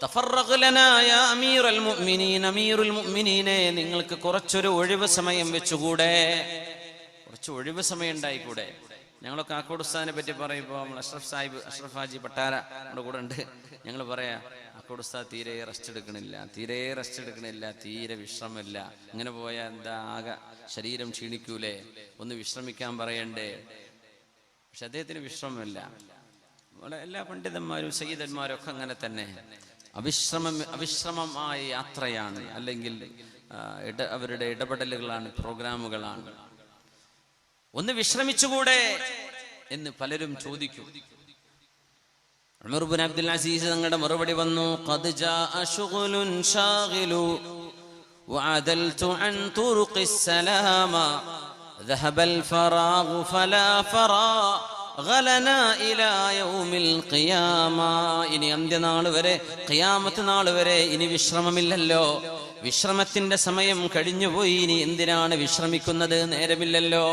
തഫറഖ് ലനാ യാ അമീറുൽ മുഅ്മിനീൻ, അമീറുൽ മുഅ്മിനീനെ, നിങ്ങൾക്ക് കുറച്ചൊരു ഒഴിവ് സമയം വെച്ചുകൂടെ? കുറച്ച് ഒഴിവ് സമയം ഉണ്ടായിക്കൂടെ? ഞങ്ങളൊക്കെ കാക്കോട് ഉസ്താദിനെ പറ്റി പറയുമ്പോൾ നമ്മൾ അഷ്റഫ് ഹാജി പട്ടാര നമ്മുടെ കൂടെ ഉണ്ട്. ഞങ്ങൾ പറയാ, കാക്കോട് ഉസ്താദ് തീരെ റെസ്റ്റ് എടുക്കണില്ല, തീരെ വിശ്രമമില്ല. ഇങ്ങനെ പോയാൽ എന്താ, ആകെ ശരീരം ക്ഷീണിക്കൂലേ, ഒന്ന് വിശ്രമിക്കാൻ പറയണ്ടേ? പക്ഷെ അദ്ദേഹത്തിന് വിശ്രമമില്ല. എല്ലാ പണ്ഡിതന്മാരും സയ്യിദന്മാരും ഒക്കെ അങ്ങനെ തന്നെ അവിശ്രമമായ യാത്രയാണ്, അല്ലെങ്കിൽ അവരുടെ ഇടപെടലുകളാണ്, പ്രോഗ്രാമുകളാണ്. ഒന്ന് വിശ്രമിച്ചുകൂടെ എന്ന് പലരും ചോദിക്കും. ഉമർ ഇബ്നു അബ്ദുൽ അസീസ് തങ്ങളുടെ മറുപടി വന്നു, ഖദ് ജാഅ ശുഗ്ലുൻ ശാഗിലു വഅദൽതു അൻ തുറുഖിസ് സലാമ ദഹബൽ ഫറാഗു ഫലാ ഫറാ ഗലനാ ഇലാ യൗമിൽ ഖിയാമ. ഇനി അന്ത്യനാൾ വരെ, ഖിയാമത്ത് നാൾ വരെ ഇനി വിശ്രമമില്ലല്ലോ. വിശ്രമത്തിന്റെ സമയം കഴിഞ്ഞുപോയി. ഇനി എന്തിനാണ് വിശ്രമിക്കുന്നത്? നേരമില്ലല്ലോ.